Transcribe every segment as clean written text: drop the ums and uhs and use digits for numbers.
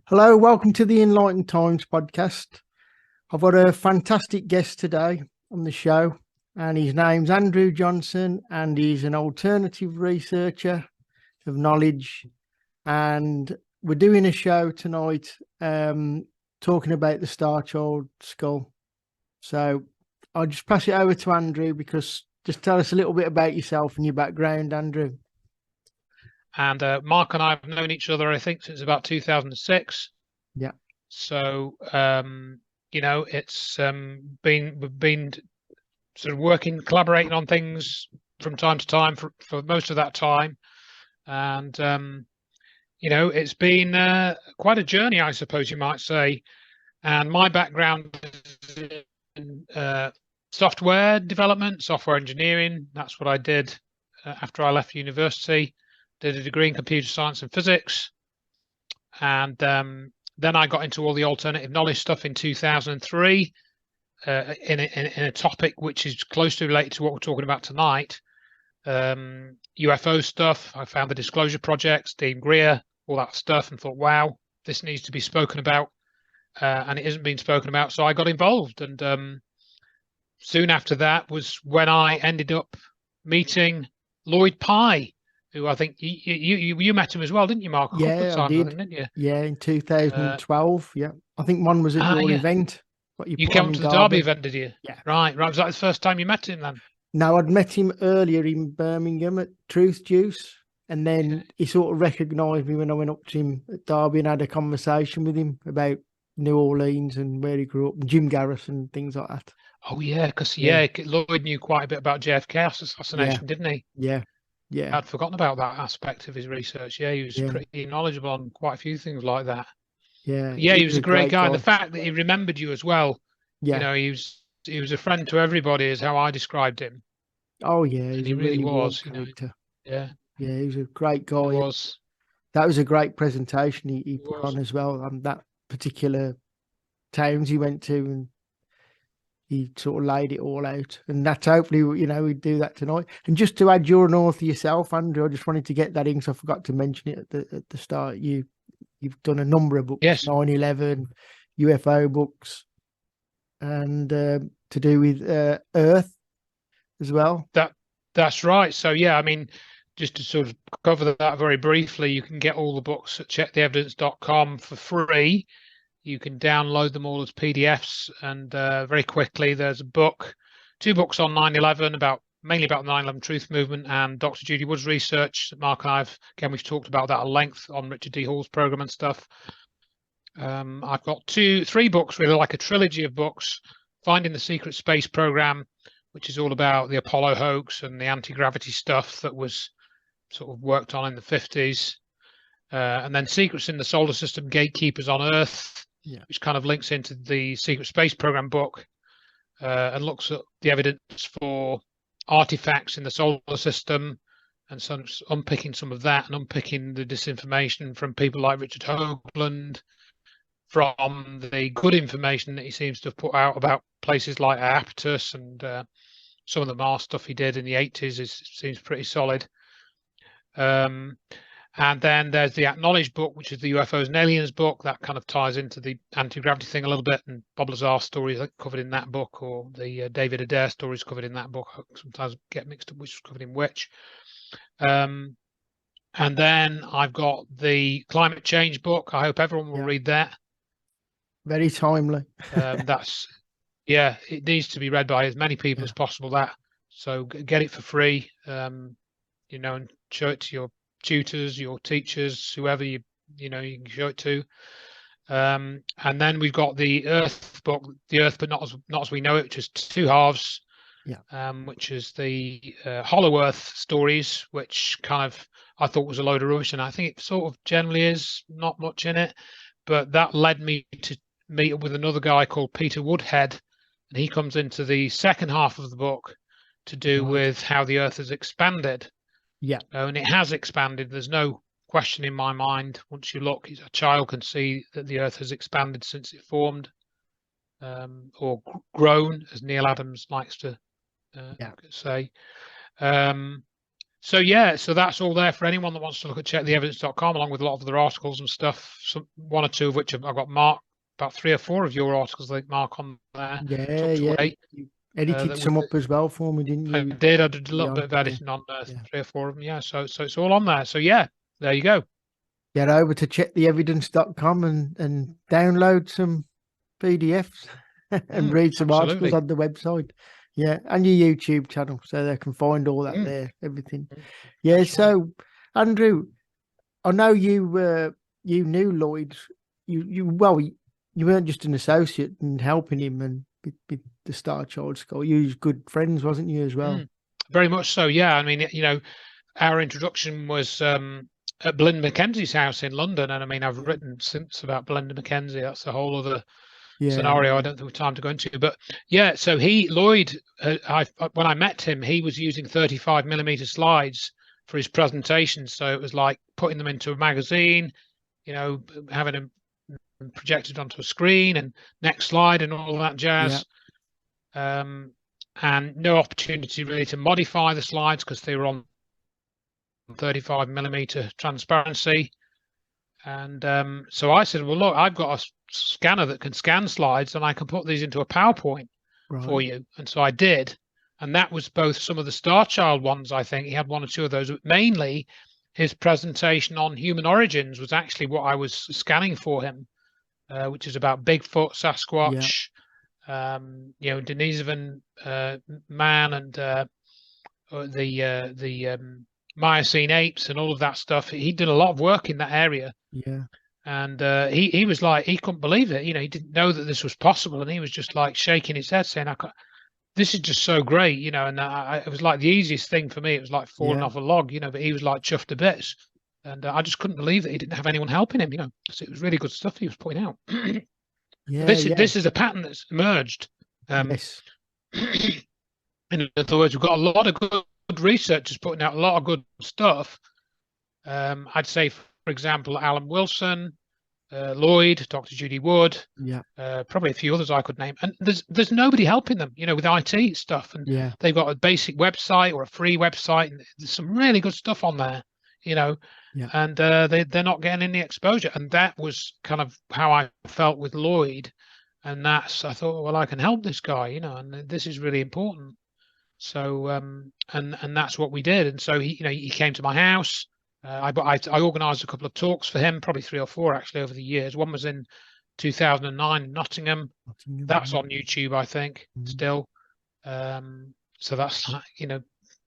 Hello, welcome to the Enlightened Times podcast. I've got a fantastic guest today on the show, and his name's Andrew Johnson, and he's an alternative researcher of knowledge. And we're doing a show tonight talking about the Starchild Skull. So I'll just pass it over to Andrew, because just tell us a little bit about yourself and your background, Andrew. And Mark and I have known each other, I think, since about 2006. Yeah. So, it's we've been sort of working, collaborating on things from time to time for most of that time. And, it's been quite a journey, I suppose you might say. And my background is in software development, software engineering. That's what I did after I left university. Did a degree in computer science and physics, and then I got into all the alternative knowledge stuff in 2003 in a topic which is closely related to what we're talking about tonight, UFO stuff. I found the Disclosure Project, Dean Greer, all that stuff, and thought, wow, this needs to be spoken about, and it isn't being spoken about. So I got involved, and soon after that was when I ended up meeting Lloyd Pye, who I think you met him as well, didn't you, Mark? A couple of Yeah, I times, I did. think, didn't you? Yeah, in 2012. Yeah, I think one was at your Yeah. event. What you You put came on up in to the Derby Derby. event, did you? Yeah. Right. Was that the first time you met him then? No, I'd met him earlier in Birmingham at Truth Juice, and then Okay. he sort of recognised me when I went up to him at Derby and had a conversation with him about New Orleans and where he grew up, and Jim Garrison and things like that. Oh yeah, because Yeah, Lloyd knew quite a bit about JFK yeah, assassination, didn't he? yeah, yeah, I'd forgotten about that aspect of his research. Yeah, he was yeah, pretty knowledgeable on quite a few things like that. yeah. But yeah, He he was was a a great great guy, and the guy. fact that he remembered you as well, Yeah. he was a friend to everybody, is how I described him, Oh, yeah. and He's he a really really warm was. character. Yeah, Yeah, he was a great he guy. was. That was a great presentation he He put was. on as well on that particular towns he went to, and he sort of laid it all out. And that's hopefully, we'd do that tonight. And just to add your north yourself, Andrew, I just wanted to get that in, because I forgot to mention it at the start. You've done a number of books, Yes, 9/11, UFO books, and to do with Earth as well. that's right. So yeah, I mean, just to sort of cover that very briefly, you can get all the books at checktheevidence.com for free. You can download them all as PDFs, and very quickly there's two books on 9/11, mainly about the 9/11 truth movement, and Dr. Judy Wood's research. Mark and we've talked about that at length on Richard D. Hall's program and stuff. I've got three books, really like a trilogy of books: Finding the Secret Space Program, which is all about the Apollo hoax and the anti-gravity stuff that was sort of worked on in the 50s. And then Secrets in the Solar System, Gatekeepers on Earth, Yeah. which kind of links into the Secret Space Program book, and looks at the evidence for artifacts in the solar system, and some unpicking some of that, and unpicking the disinformation from people like Richard Hoagland, from the good information that he seems to have put out about places like Aptus, and some of the Mars stuff he did in the 80s seems pretty solid. And then there's the Acknowledged book, which is the UFOs and Aliens book. That kind of ties into the anti-gravity thing a little bit, and Bob Lazar's stories covered in that book, or the David Adair stories covered in that book. I sometimes get mixed up which was covered in which. And then I've got the Climate Change book. I hope everyone will read that. Very timely. It needs to be read by as many people as possible. So get it for free, and show it to your tutors, your teachers, whoever you can show it to. And then we've got the Earth book, The Earth But Not As We Know It, which is two halves. Which is the Hollow Earth stories, which kind of I thought was a load of rubbish, and I think it sort of generally is, not much in it. But that led me to meet up with another guy called Peter Woodhead, and he comes into the second half of the book to do with how the Earth has expanded. Yeah. And it has expanded. There's no question in my mind. Once you look, a child can see that the Earth has expanded since it formed, or grown, as Neil Adams likes to say. So yeah, so that's all there for anyone that wants to look at checktheevidence.com, along with a lot of other articles and stuff. One or two of which I've got marked. About 3 or 4 of your articles, I think, Mark, on there. Yeah, Tucked yeah. away. You edited That some would up as well for me, didn't I you? did. I did a little Yeah, bit of yeah, editing on yeah. 3 or 4 of them. Yeah, so it's all on there. So yeah, there you go. Get over to checktheevidence.com and download some PDFs and read some articles Absolutely. on the website. Yeah, and your YouTube channel, so they can find all that there, everything. Yeah. That's right. So, Andrew, I know you knew Lloyd. You weren't just an associate and helping him and with the Starchild Skull. You was good friends, wasn't you, as well? Very much so. Yeah. I mean, our introduction was at Belinda Mackenzie's house in London, and I mean, I've written since about Belinda Mackenzie. That's a whole other scenario. I don't think we have time to go into, but yeah. So Lloyd, when I met him, he was using 35mm slides for his presentations. So it was like putting them into a magazine, having them projected onto a screen and next slide and all that jazz. And no opportunity really to modify the slides because they were on 35mm transparency. And so I said, well, look, I've got a scanner that can scan slides and I can put these into a PowerPoint for you. And so I did. And that was both some of the Starchild ones, I think. He had 1 or 2 of those, but mainly his presentation on human origins was actually what I was scanning for him, which is about Bigfoot, Sasquatch, Denisovan man, and the Miocene apes and all of that stuff. He did a lot of work in that area. Yeah. And he was like, he couldn't believe it. He didn't know that this was possible, and he was just like shaking his head, saying, "This is just so great," And it was like the easiest thing for me. It was like falling off a log, But he was like chuffed to bits, and I just couldn't believe that he didn't have anyone helping him, So it was really good stuff he was putting out. This is a pattern that's emerged. Yes. In other words, we've got a lot of good researchers putting out a lot of good stuff. I'd say, for example, Alan Wilson, Lloyd, Dr. Judy Wood, probably a few others I could name. And there's nobody helping them, with IT stuff. And they've got a basic website or a free website, and there's some really good stuff on there, and they're not getting any exposure. And that was kind of how I felt with Lloyd. And I thought, well, I can help this guy, and this is really important. So and that's what we did. And so he came to my house. I organised a couple of talks for him, probably 3 or 4 actually over the years. One was in 2009 in Nottingham. That's on YouTube, I think, still. So that's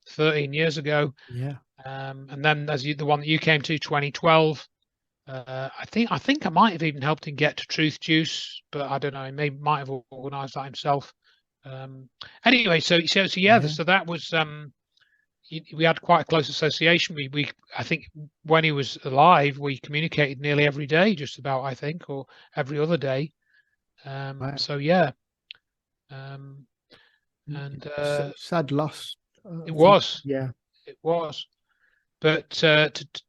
13 years ago. And then the one that you came to, 2012. I think I might have even helped him get to Truth Juice, but I don't know. He might have organised that himself. Anyway, so that was we had quite a close association. We I think when he was alive, we communicated nearly every day, just about, I think, or every other day. So yeah, and sad loss. It was. Yeah, it was. But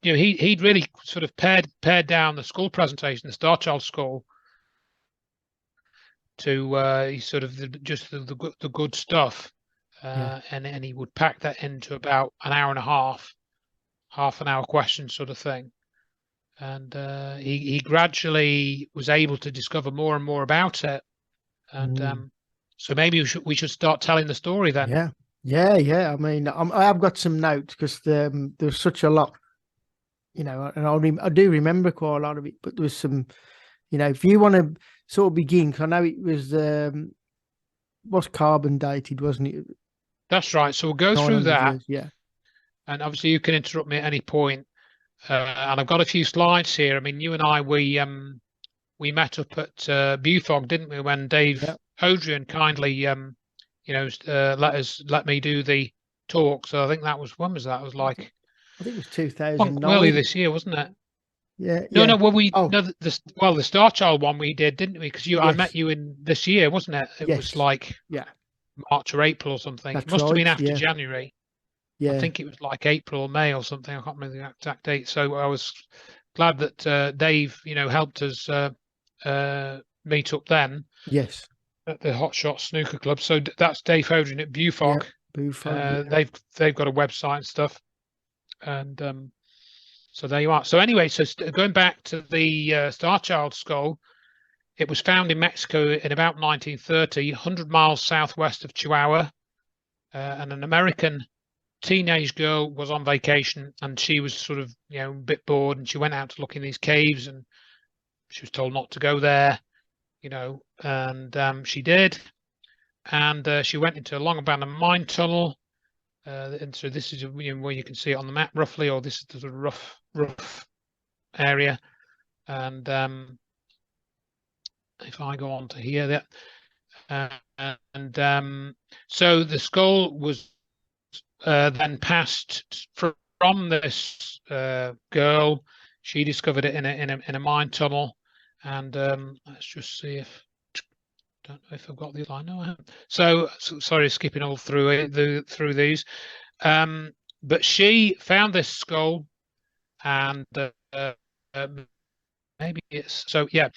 he'd really sort of pared down the skull presentation, the Starchild Skull, to sort of the good stuff, and he would pack that into about an hour and a half an hour question sort of thing, and he gradually was able to discover more and more about it, and so maybe we should start telling the story then. Yeah. I mean, I have got some notes because there's such a lot, and I do remember quite a lot of it, but there was some, if you want to sort of begin, because I know it was carbon dated, wasn't it? That's right. So we'll go through that. Years, and obviously you can interrupt me at any point. And I've got a few slides here. I mean, you and I, we met up at BUFOG, didn't we, when Dave Hodrian kindly let me do the talk. So I think when was that? It was like, I think it was 2009. Early this year, wasn't it? No. Well, the Starchild one we did, didn't we? Because I met you in this year, wasn't it? It was like March or April or something. It must have been after January. I think it was like April or May or something. I can't remember the exact date. So I was glad that Dave, helped us meet up then. Yes. At the Hot Shot Snooker Club. So that's Dave Hodrian at BUFOG. BUFOG. They've got a website and stuff. And so there you are. So anyway, so going back to the Starchild skull, it was found in Mexico in about 1930, 100 miles southwest of Chihuahua, and an American teenage girl was on vacation, and she was sort of, you know, a bit bored, and she went out to look in these caves, and she was told not to go there, you know, and she did, and she went into a long abandoned mine tunnel, and so this is, you know, where you can see it on the map roughly, or this is the sort of rough area, and if I go on to here, so the skull was then passed from this girl. She discovered it in a mine tunnel, and let's just see if, don't know if I've got the line. No, I haven't. So sorry, skipping all through it, through these. But she found this skull, and maybe it's so, yeah.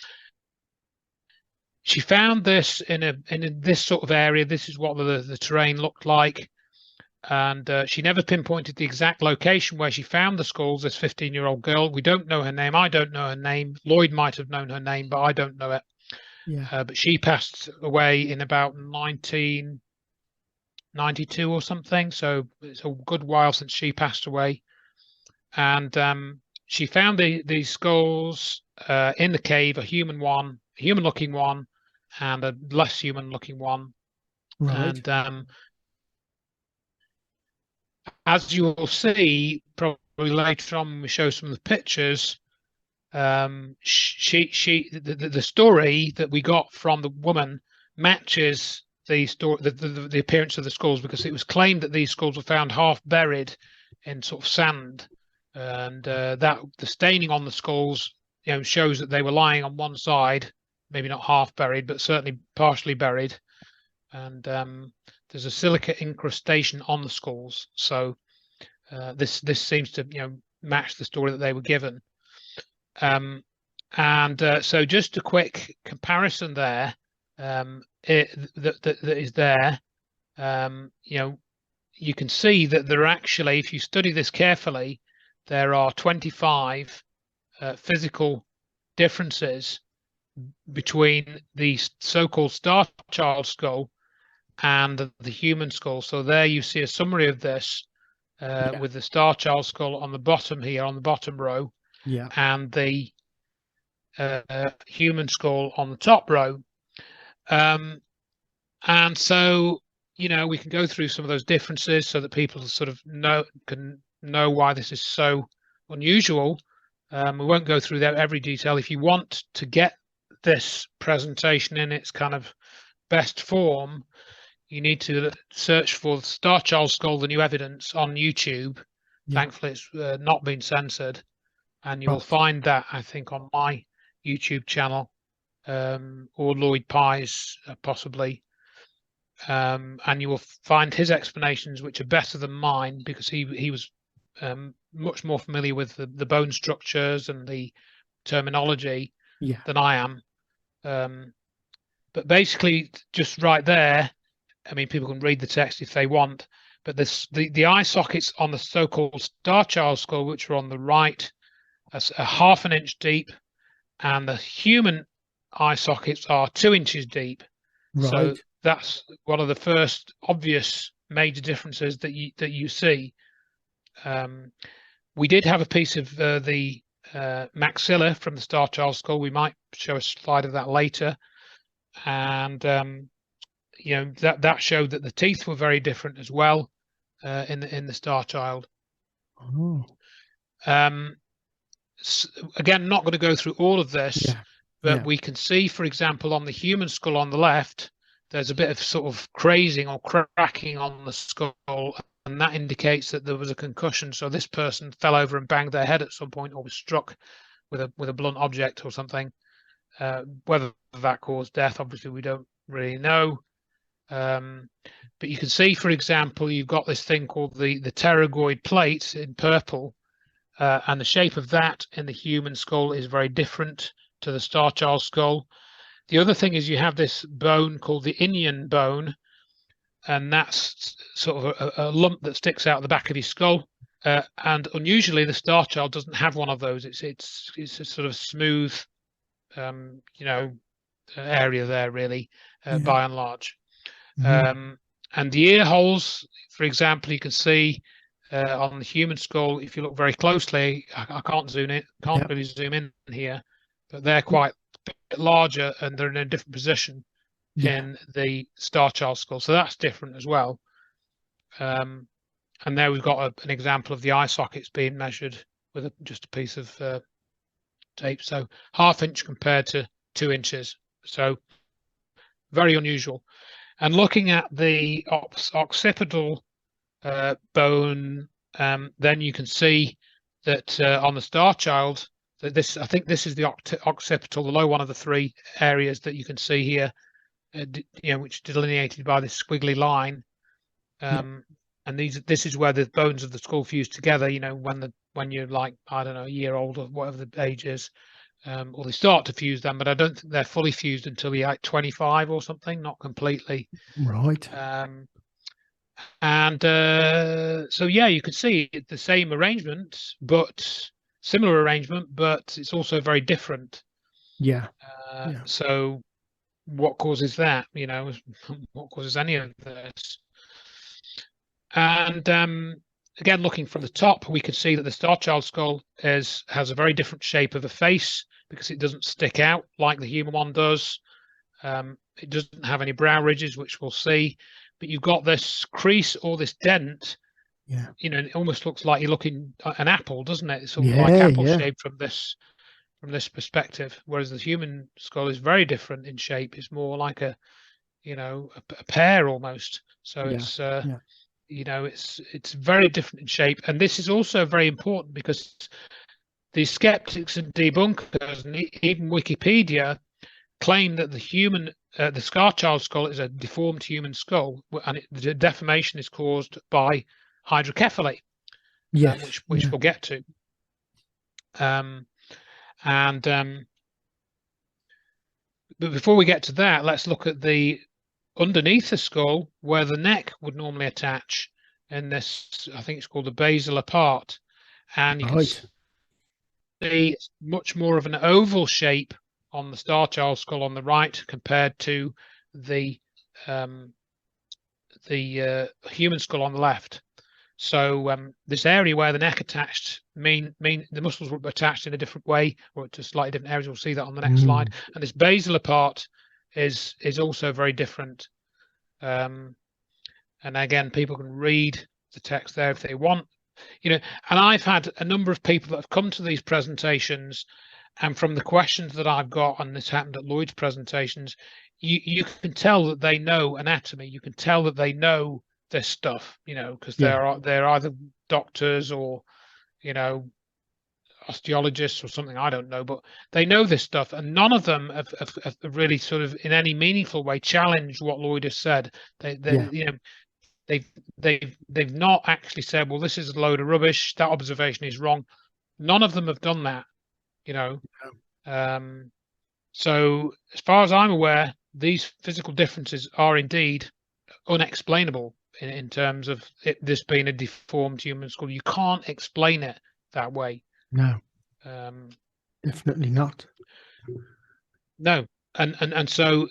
She found this in this sort of area. This is what the terrain looked like, and she never pinpointed the exact location where she found the skulls. This 15-year-old girl. We don't know her name. I don't know her name. Lloyd might have known her name, but I don't know it. Yeah. But she passed away in about 1992 or something. So it's a good while since she passed away. And she found these skulls in the cave, a human-looking one, and a less human-looking one. Right. And as you will see, probably later on when we show some of the pictures, the story that we got from the woman matches the story, the appearance of the skulls, because it was claimed that these skulls were found half buried in sort of sand, and that the staining on the skulls, you know, shows that they were lying on one side, maybe not half buried, but certainly partially buried, and there's a silica incrustation on the skulls. So this seems to, you know, match the story that they were given. So just a quick comparison there, that is there. You know, you can see that there are actually, if you study this carefully, there are 25 physical differences between the so-called Starchild skull and the human skull. So there you see a summary of this, with the Starchild skull on the bottom here, on the bottom row, and the human skull on the top row. And so, you know, we can go through some of those differences so that people sort of can know why this is so unusual. We won't go through that every detail. If you want to get this presentation in its kind of best form, you need to search for Starchild Skull, the New Evidence on YouTube. Thankfully, it's not been censored, and you will find that, I think, on my YouTube channel, or Lloyd Pye's possibly, and you will find his explanations, which are better than mine, because he was much more familiar with the bone structures and the terminology than I am. But basically, just right there, I mean, people can read the text if they want, but the eye sockets on the so-called Starchild skull, which are on the right, are a ½ an inch deep, and the human eye sockets are 2 inches deep. Right. So that's one of the first obvious major differences that you see. We did have a piece of the maxilla from the Starchild skull. We might show a slide of that later, and you know, that showed that the teeth were very different as well in the Starchild. Again, not going to go through all of this, but we can see, for example, on the human skull on the left, there's a bit of sort of crazing or cracking on the skull, and that indicates that there was a concussion. So this person fell over and banged their head at some point, or was struck with a blunt object or something. Whether that caused death, obviously, we don't really know. But you can see, for example, you've got this thing called the pterygoid plate in purple, and the shape of that in the human skull is very different to the Starchild skull. The other thing is you have this bone called the inion bone, and that's sort of a lump that sticks out the back of your skull. And unusually, the Starchild doesn't have one of those. It's a sort of smooth, area there, really, by and large. And the ear holes, for example, you can see on the human skull, if you look very closely, I can't zoom in, really zoom in here, but they're quite a bit larger and they're in a different position in the Starchild skull. So that's different as well. And there we've got an example of the eye sockets being measured with just a piece of tape. So 1/2 inch compared to 2 inches. So very unusual. And looking at the occipital bone, then you can see that on the Starchild, that I think this is the occipital, the low one of the 3 areas that you can see here, which is delineated by this squiggly line. And this is where the bones of the skull fuse together. When you're like, I don't know, a year old or whatever the age is, or they start to fuse them, but I don't think they're fully fused until you're like 25 or something, not completely. Right. So yeah, you can see the same arrangement, but similar arrangement, but it's also very different. So what causes that? What causes any of this? And again, looking from the top, we can see that the Starchild skull has a very different shape of a face because it doesn't stick out like the human one does. It doesn't have any brow ridges, which we'll see, but you've got this crease or this dent. It almost looks like you're looking at an apple, doesn't it? It's sort of like apple shaped from this perspective, whereas the human skull is very different in shape. It's more like a pear almost. So it's very different in shape. And this is also very important because the skeptics and debunkers and even Wikipedia claim that the Starchild skull is a deformed human skull, and the deformation is caused by hydrocephaly, which we'll get to. But before we get to that, let's look at the underneath the skull where the neck would normally attach. In this, I think it's called the basilar part, and you can see it's much more of an oval shape on the Starchild skull on the right compared to the human skull on the left. So this area where the neck attached mean the muscles were attached in a different way, or to slightly different areas. We'll see that on the next slide. And this basilar part is also very different. And again, people can read the text there if they want. And I've had a number of people that have come to these presentations, and from the questions that I've got, and this happened at Lloyd's presentations, you can tell that they know anatomy. You can tell that they know this stuff, because they're either doctors or, osteologists or something, I don't know, but they know this stuff, and none of them have really sort of in any meaningful way challenged what Lloyd has said. They've not actually said, well, this is a load of rubbish, that observation is wrong. None of them have done that, so as far as I'm aware, these physical differences are indeed unexplainable in terms of this being a deformed human skull. You can't explain it that way. No, definitely not. No, and so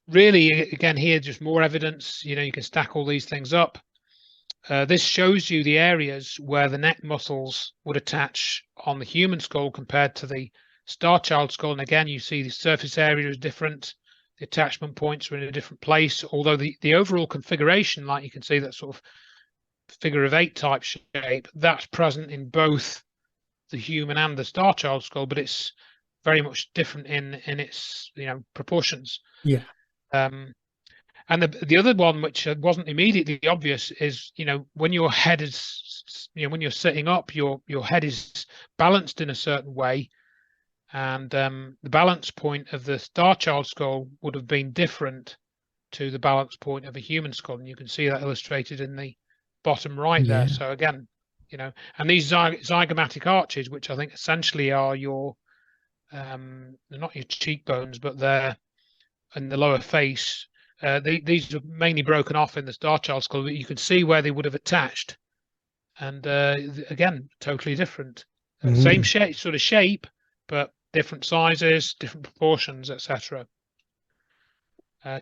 really, again, here just more evidence. You can stack all these things up. This shows you the areas where the neck muscles would attach on the human skull compared to the Starchild skull. And again, you see the surface area is different. The attachment points are in a different place, although the overall configuration, like you can see, that sort of figure of 8 type shape, that's present in both the human and the Starchild skull, but it's very much different in its proportions. And the other one, which wasn't immediately obvious, is when your head is when you're sitting up, your head is balanced in a certain way, and the balance point of the Starchild skull would have been different to the balance point of a human skull, and you can see that illustrated in the bottom right there. So again, and these zygomatic arches, which I think essentially are your they're not your cheekbones, but they're in the lower face. These are mainly broken off in the Starchild skull, but you can see where they would have attached and again, totally different. Mm. Same shape, sort of shape, but different sizes, different proportions, etc.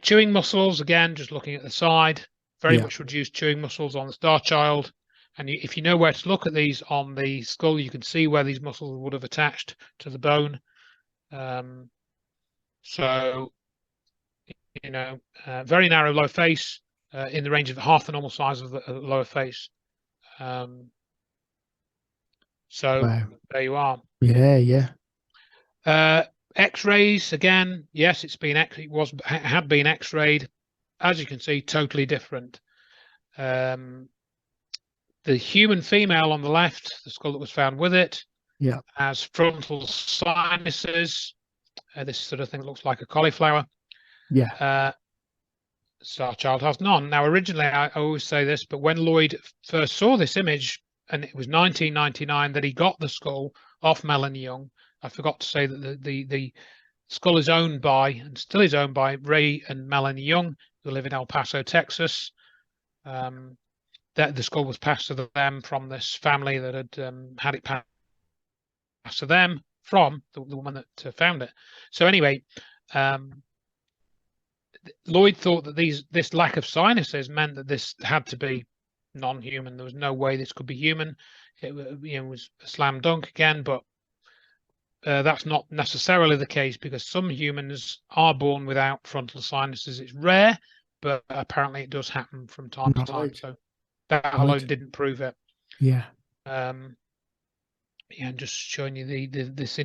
Chewing muscles, again, just looking at the side, very Yeah. much reduced chewing muscles on the Starchild. And if you know where to look at these on the skull, you can see where these muscles would have attached to the bone. So, very narrow lower face, in the range of half the normal size of the lower face. So Wow. there you are. Yeah. X-rays, again, yes, it had been X-rayed. As you can see, totally different. The human female on the left, the skull that was found with it, has frontal sinuses. This sort of thing looks like a cauliflower. Yeah. Starchild has none. Now, originally, I always say this, but when Lloyd first saw this image, and it was 1999 that he got the skull off Melanie Young, I forgot to say that the skull is owned by, and still is owned by, Ray and Melanie Young, who live in El Paso, Texas. That the skull was passed to them from this family that had had it passed to them from the woman that found it. So anyway, Lloyd thought that this lack of sinuses meant that this had to be non-human. There was no way this could be human. It was a slam dunk again, but that's not necessarily the case, because some humans are born without frontal sinuses. It's rare, but apparently it does happen from time to time. So that alone didn't prove it. Yeah. And just showing you this.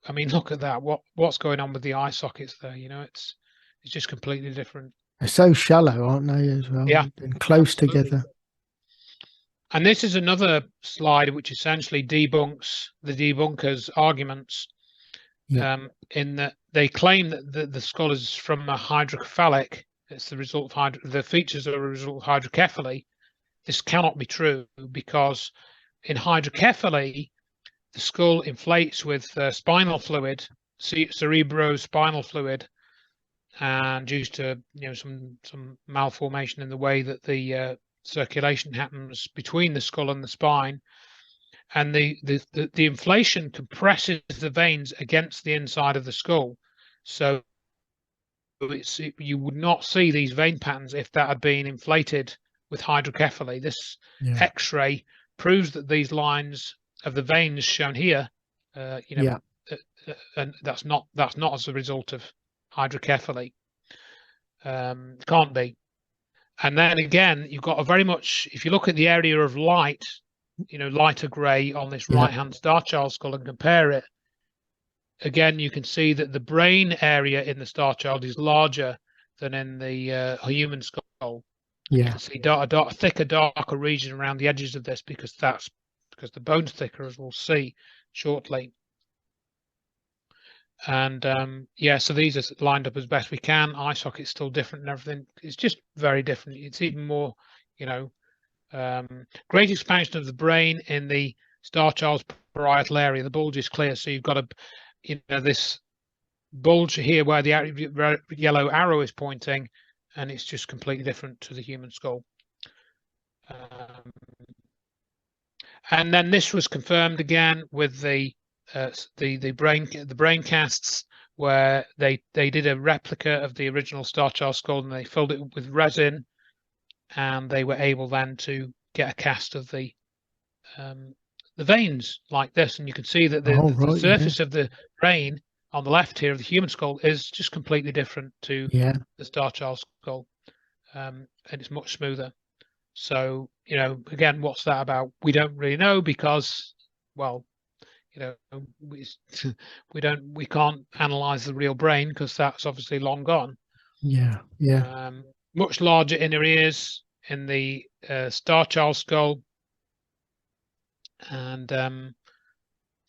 I mean, look at that. What's going on with the eye sockets there? It's just completely different. They're so shallow, aren't they, as well? Yeah, and close absolutely together. And this is another slide which essentially debunks the debunkers' arguments. In that they claim that the skull is from a hydrocephalic. It's the result of the features are a result of hydrocephaly. This cannot be true, because in hydrocephaly, the skull inflates with spinal fluid, cerebrospinal fluid, and due to some malformation in the way that the circulation happens between the skull and the spine, and the inflation compresses the veins against the inside of the skull. So you would not see these vein patterns if that had been inflated with hydrocephaly. This X-ray proves that these lines of the veins shown here, and that's not as a result of hydrocephaly. Can't be. And then again, you've got a very much, if you look at the area of light, lighter grey on this right-hand Starchild skull and compare it, again, you can see that the brain area in the Starchild is larger than in the human skull. You can see a thicker, darker region around the edges of this, because the bone's thicker, as we'll see shortly. And so these are lined up as best we can. Eye socket's still different and everything. It's just very different. It's even more, great expansion of the brain in the Starchild's parietal area. The bulge is clear, so you've got this bulge here where the yellow arrow is pointing, and it's just completely different to the human skull. And then this was confirmed again with the brain casts, where they did a replica of the original Starchild skull, and they filled it with resin, and they were able then to get a cast of the veins like this, and you can see that the surface of the brain on the left here of the human skull is just completely different to the Starchild skull, and it's much smoother. So again, what's that about? We don't really know, because, well, we can't analyze the real brain, because that's obviously long gone. Much larger inner ears in the Starchild skull, and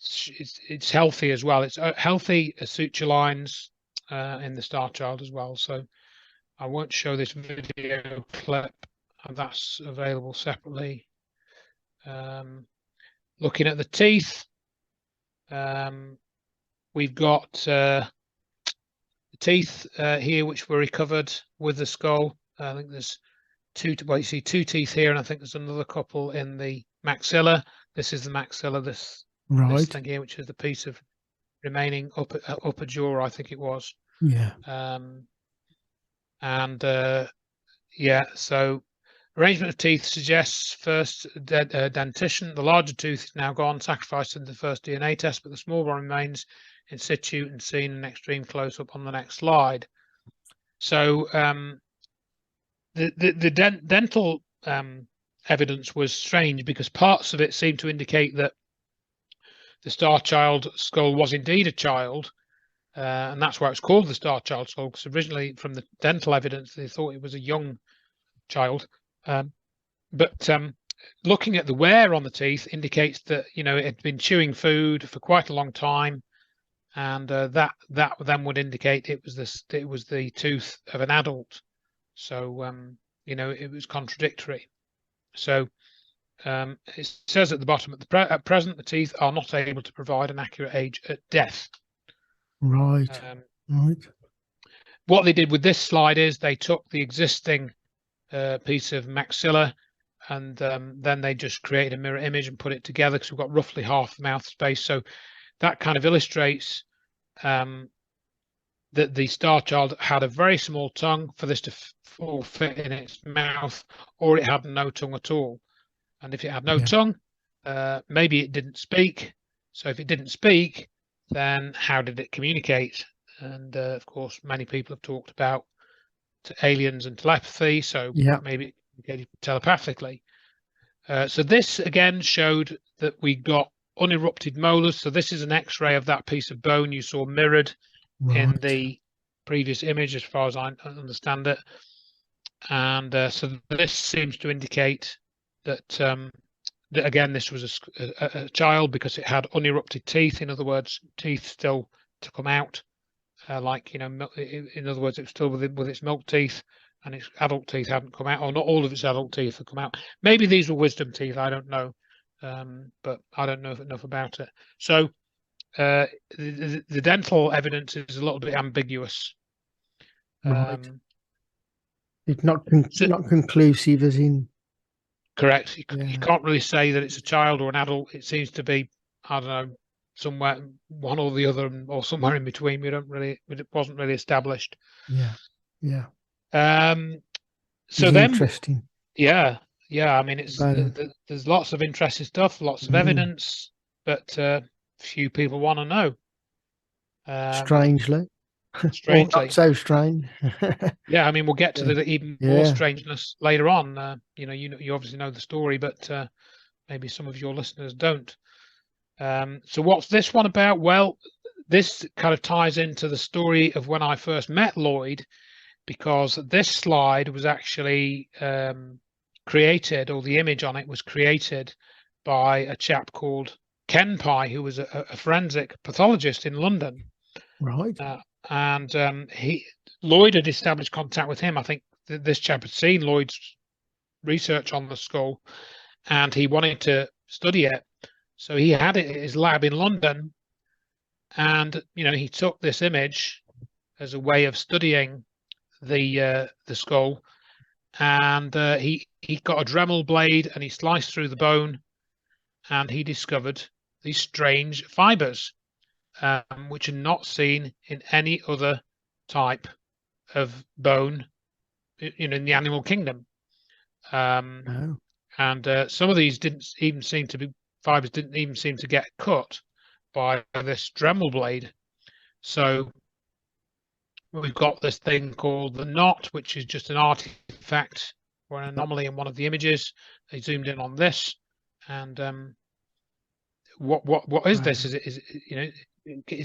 it's healthy as well. It's healthy suture lines in the Starchild as well. So I won't show this video clip, and that's available separately. Looking at the teeth, we've got the teeth here, which were recovered with the skull. I think there's you see two teeth here, and I think there's another couple in the maxilla. This is the maxilla. This Right. thing here, which is the piece of remaining upper jaw, I think it was. Yeah. Yeah, so arrangement of teeth suggests first dentition. The larger tooth is now gone, sacrificed in the first DNA test, but the small one remains in situ and seen in extreme close-up on the next slide. So the dental evidence was strange because parts of it seemed to indicate that the Starchild skull was indeed a child, and that's why it's called the Starchild skull, because originally from the dental evidence they thought it was a young child. But looking at the wear on the teeth indicates that it had been chewing food for quite a long time, and that then would indicate it was the tooth of an adult. So it was contradictory. So it says at the bottom, at present the teeth are not able to provide an accurate age at death. Right. Right. What they did with this slide is they took the existing piece of maxilla, and then they just created a mirror image and put it together, because we've got roughly half the mouth space. So that kind of illustrates that the Starchild had a very small tongue for this to all fit in its mouth, or it had no tongue at all. And if it had no tongue, maybe it didn't speak. So if it didn't speak, then how did it communicate? And of course, many people have talked about aliens and telepathy, so maybe it communicated telepathically. So this again showed that we got unerupted molars. So this is an X-ray of that piece of bone you saw mirrored in the previous image, as far as I understand it. And so this seems to indicate that, that again, this was a child, because it had unerupted teeth. In other words, teeth still to come out, like in other words, it was still with its milk teeth, and its adult teeth hadn't come out, or not all of its adult teeth had come out. Maybe these were wisdom teeth, I don't know, but I don't know enough about it. So the dental evidence is a little bit ambiguous. It's not conclusive, as in. Correct. You can't really say that it's a child or an adult. It seems to be, I don't know, somewhere one or the other, or somewhere in between. It wasn't really established. Yeah. So then, interesting. Yeah. I mean, there's lots of interesting stuff, lots of evidence, but few people want to know. Strangely. Well, not so strange. Yeah, I mean, we'll get to the even more strangeness later on. You obviously know the story, but maybe some of your listeners don't. So what's this one about? Well, this kind of ties into the story of when I first met Lloyd, because this slide was actually created, or the image on it was created by a chap called Ken Pye, who was a forensic pathologist in London. Right. And Lloyd had established contact with him. I think this chap had seen Lloyd's research on the skull, and he wanted to study it. So he had it in his lab in London, and he took this image as a way of studying the skull, and he got a Dremel blade and he sliced through the bone, and he discovered these strange fibers, which are not seen in any other type of bone in the animal kingdom. And some of these fibers didn't even seem to get cut by this Dremel blade. So we've got this thing called the knot, which is just an artifact or an anomaly in one of the images. They zoomed in on this, and what is this? Is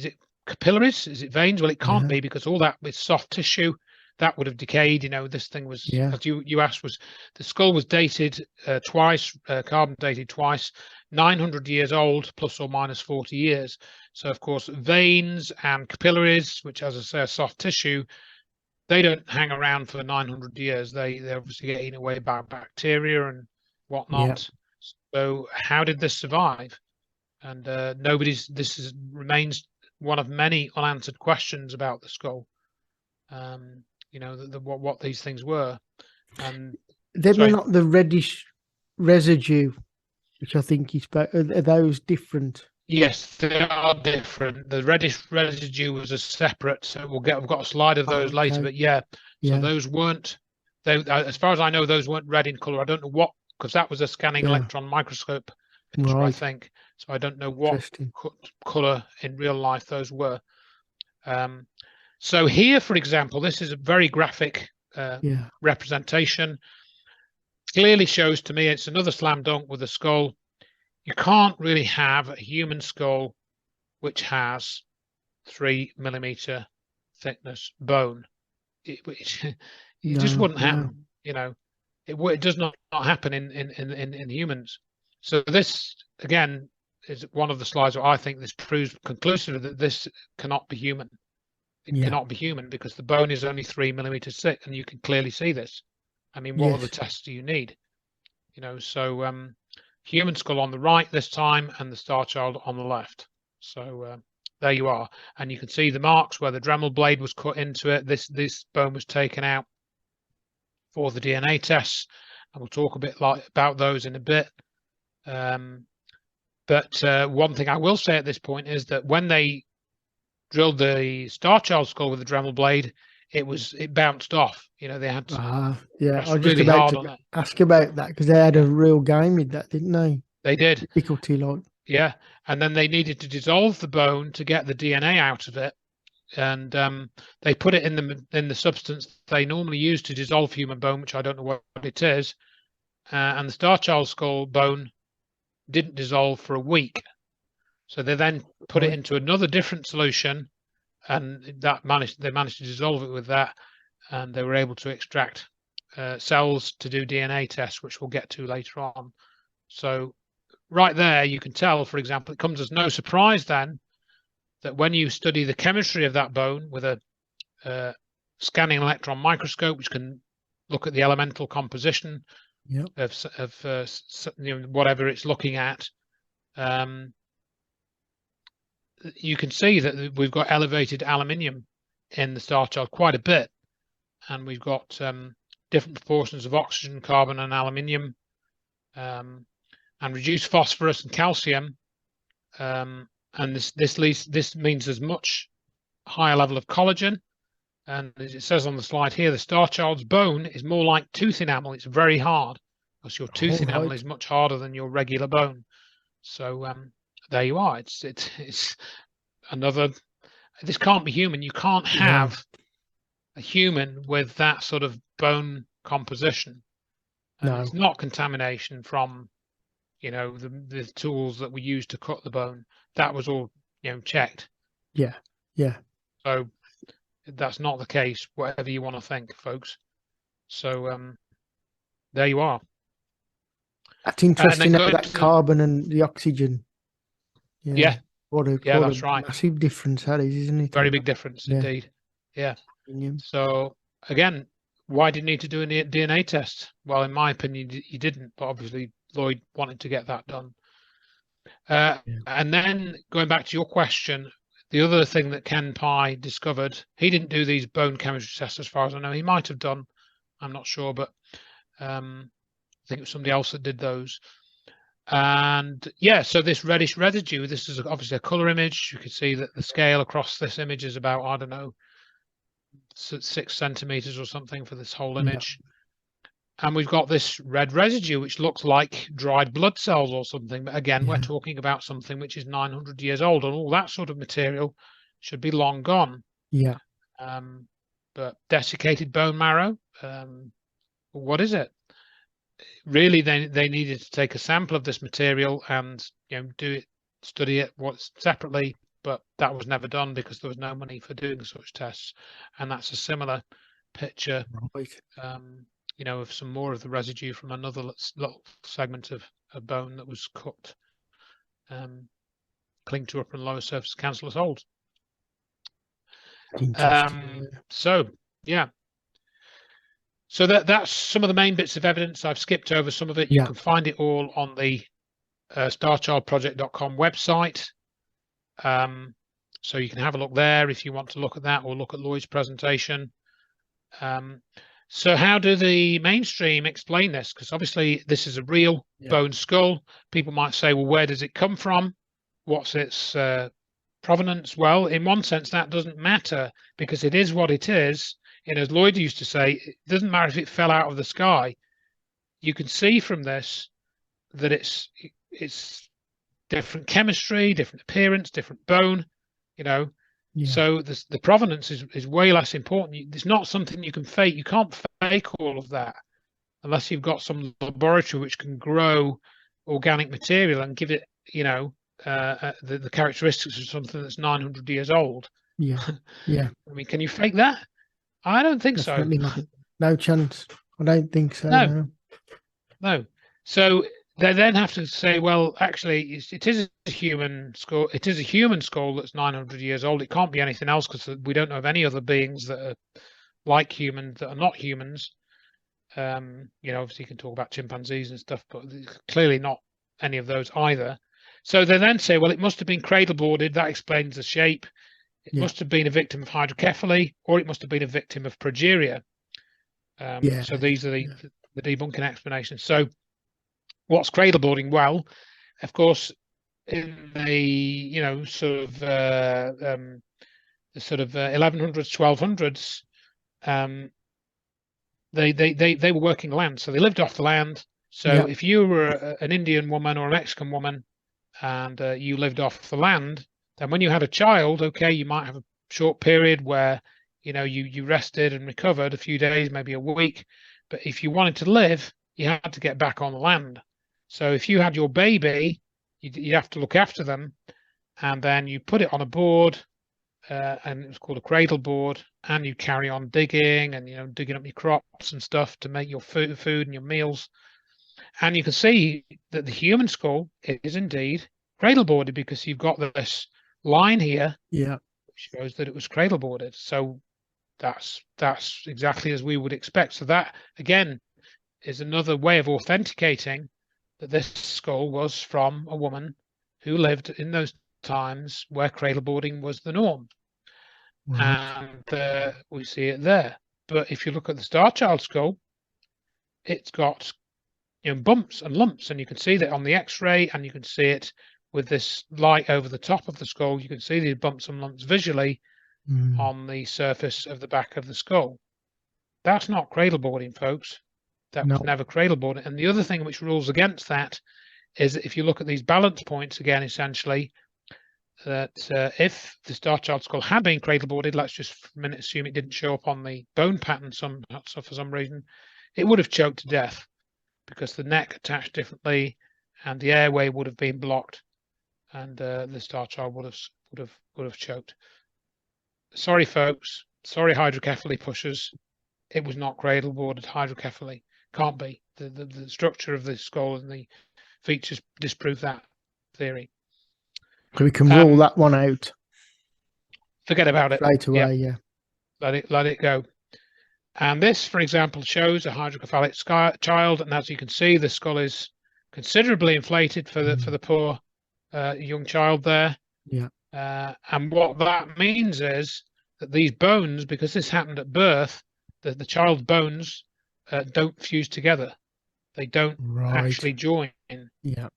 it capillaries? Is it veins? Well, it can't be, because all that with soft tissue that would have decayed. This thing was, as you asked, was the skull was dated twice, carbon dated twice, 900 years old, plus or minus 40 years. So of course, veins and capillaries, which, as I say, are soft tissue, they don't hang around for 900 years. They obviously get eaten away by bacteria and whatnot. So how did this survive? And remains one of many unanswered questions about the skull. What these things were. And they were not the reddish residue which I think you spoke. Are those different? Yes, they are different. The reddish residue was a separate, so we've got a slide of those later. Okay. But yeah, so Yeah. those weren't. They, as far as I know, those weren't red in color. I don't know what, because that was a scanning Yeah. electron microscope picture, I Right. think. So I don't know what Interesting. color in real life those were. So here, for example, this is a very graphic Yeah. representation. Clearly shows to me it's another slam dunk with a skull. You can't really have a human skull which has 3 mm thickness bone. It just No. wouldn't No. happen. You know, it does not happen in humans. So this again is one of the slides where I think this proves conclusively that this cannot be human. It Yeah. cannot be human because the bone is only 3 mm thick, and you can clearly see this. I mean, what Yes. other tests do you need? You know, so human skull on the right this time, and the Starchild on the left. So there you are, and you can see the marks where the Dremel blade was cut into it. This bone was taken out for the DNA tests, and we'll talk a bit about those in a bit. But one thing I will say at this point is that when they drilled the Starchild skull with the Dremel blade, it bounced off. You know, they had to Yeah. press I was just really about hard to on it. ask about that because they had a real game with that, didn't they? They did. Difficulty, like. Yeah, and then they needed to dissolve the bone to get the DNA out of it, and they put it in the substance they normally use to dissolve human bone, which I don't know what it is. And the Starchild skull bone didn't dissolve for a week, so they then put it Right. into another different solution, and they managed to dissolve it with that, and they were able to extract cells to do DNA tests, which we'll get to later on. So right there, you can tell, for example, it comes as no surprise then that when you study the chemistry of that bone with a scanning electron microscope, which can look at the elemental composition Yep. of you know, whatever it's looking at, you can see that we've got elevated aluminium in the Starchild quite a bit, and we've got different proportions of oxygen, carbon, and aluminium. And reduced phosphorus and calcium, and this means there's much higher level of collagen. And as it says on the slide here, the Starchild's bone is more like tooth enamel. It's very hard because your tooth enamel is much harder than your regular bone. So there you are. It's another. This can't be human. You can't have a human with that sort of bone composition, and it's not contamination from, you know, the tools that we use to cut the bone. That was all, you know, checked. Yeah. So that's not the case, whatever you want to think, folks. So there you are. That's interesting. That carbon and the oxygen. Yeah. What a that's right. Massive difference that is, isn't it? Very big difference indeed. Yeah. So again, why did you need to do a DNA test? Well, in my opinion, you didn't, but obviously Lloyd wanted to get that done. And then going back to your question, the other thing that Ken Pye discovered, he didn't do these bone chemistry tests as far as I know. He might have done, I'm not sure, but I think it was somebody else that did those. And yeah, so this reddish residue, this is obviously a color image. You can see that the scale across this image is about, I don't know, 6 centimeters or something for this whole image. And we've got this red residue, which looks like dried blood cells or something. But again, we're talking about something which is 900 years old, and all that sort of material should be long gone. Yeah. But desiccated bone marrow, what is it? Really, they needed to take a sample of this material and, you know, study it separately, but that was never done because there was no money for doing such tests. And that's a similar picture. Right. You know, of some more of the residue from another little segment of bone that was cut, cling to upper and lower surface cancellous holes. So yeah, so that's some of the main bits of evidence. I've skipped over some of it. You can find it all on the starchildproject.com website, so you can have a look there if you want to look at that, or look at Lloyd's presentation. So how do the mainstream explain this? Because obviously this is a real bone skull. People might say, well, where does it come from? What's its provenance? Well, in one sense, that doesn't matter because it is what it is. And as Lloyd used to say, it doesn't matter if it fell out of the sky. You can see from this that it's different chemistry, different appearance, different bone, you know. So the provenance is way less important. It's not something you can fake. You can't fake all of that unless you've got some laboratory which can grow organic material and give it, you know, the characteristics of something that's 900 years old. Yeah. Yeah. I mean, can you fake that? I don't think Definitely so. not. No chance. I don't think so. No. No. So they then have to say, well, actually, it is a human skull. It is a human skull that's 900 years old. It can't be anything else because we don't know of any other beings that are like humans that are not humans. You know, obviously you can talk about chimpanzees and stuff, but clearly not any of those either. So they then say, well, it must have been cradle boarded. That explains the shape. It must have been a victim of hydrocephaly, or it must have been a victim of progeria. So these are the debunking explanations. So what's cradle boarding? Well, of course, in the, you know, sort of the sort of 1100s, 1200s, they were working land, so they lived off the land. So if you were an Indian woman or a Mexican woman and you lived off the land, then when you had a child, okay, you might have a short period where, you know, you rested and recovered a few days, maybe a week. But if you wanted to live, you had to get back on the land. So if you had your baby, you'd have to look after them, and then you put it on a board, and it was called a cradle board, and you carry on digging and, you know, digging up your crops and stuff to make your food and your meals. And you can see that the human skull is indeed cradle boarded because you've got this line here, which shows that it was cradle boarded. So that's exactly as we would expect. So that again is another way of authenticating that this skull was from a woman who lived in those times where cradle boarding was the norm. And we see it there. But if you look at the Starchild skull, it's got, you know, bumps and lumps, and you can see that on the X-ray, and you can see it with this light over the top of the skull. You can see these bumps and lumps visually on the surface of the back of the skull. That's not cradle boarding, folks. That was never cradle boarding. And the other thing which rules against that is that if you look at these balance points again, essentially, that if the Starchild skull had been cradle boarded, let's just for a minute assume it didn't show up on the bone pattern for some reason, it would have choked to death because the neck attached differently and the airway would have been blocked, and the Starchild would have choked. Sorry, folks. Sorry, hydrocephaly pushers. It was not cradle boarded hydrocephaly. Can't be. The structure of the skull and the features disprove that theory. So we can rule that one out. Forget about it. Right away, yeah. Let it go. And this, for example, shows a hydrocephalic child, and as you can see, the skull is considerably inflated for the poor young child there. Yeah. And what that means is that these bones, because this happened at birth, the child's bones don't fuse together. They don't actually join. Yeah.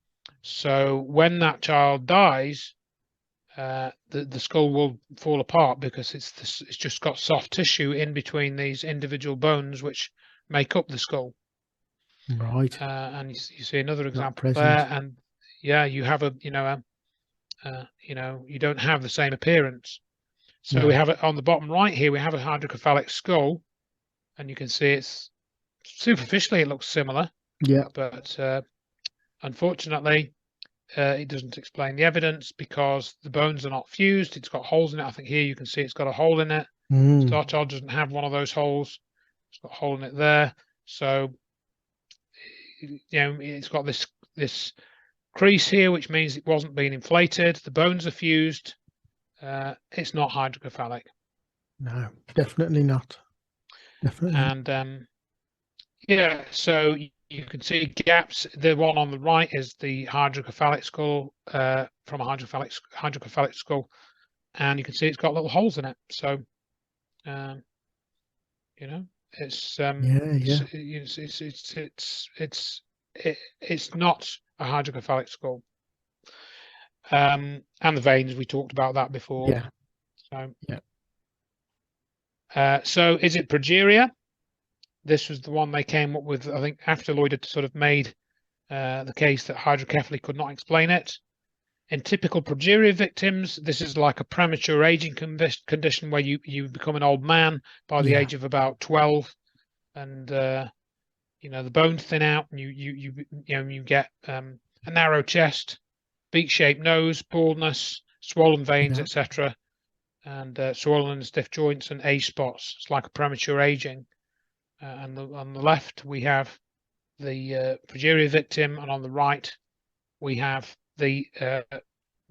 So when that child dies, the skull will fall apart because it's just got soft tissue in between these individual bones which make up the skull. Right. And you see another example there, and yeah, you have you don't have the same appearance. So we have it on the bottom right here. We have a hydrocephalic skull, and you can see it's superficially it looks similar. Yeah. But unfortunately, it doesn't explain the evidence because the bones are not fused. It's got holes in it. I think here you can see it's got a hole in it. Starchild doesn't have one of those holes. It's got a hole in it there. So, you know, it's got this crease here, which means it wasn't being inflated. The bones are fused. It's not hydrocephalic. No, definitely not. Definitely. And yeah, so you can see gaps. The one on the right is the hydrocephalic skull from a hydrocephalic skull, and you can see it's got little holes in it. So, you know, It's Yeah. it's not a hydrocephalic skull. And the veins, we talked about that before. Yeah. So Yeah. So is it progeria? This was the one they came up with, I think, after Lloyd had sort of made the case that hydrocephaly could not explain it. In typical progeria victims, this is like a premature aging condition where you become an old man by the age of about 12, and you know, the bones thin out, and you get a narrow chest, beak-shaped nose, baldness, swollen veins, etc., and swollen and stiff joints and age spots. It's like a premature aging. And on the left we have the progeria victim, and on the right we have the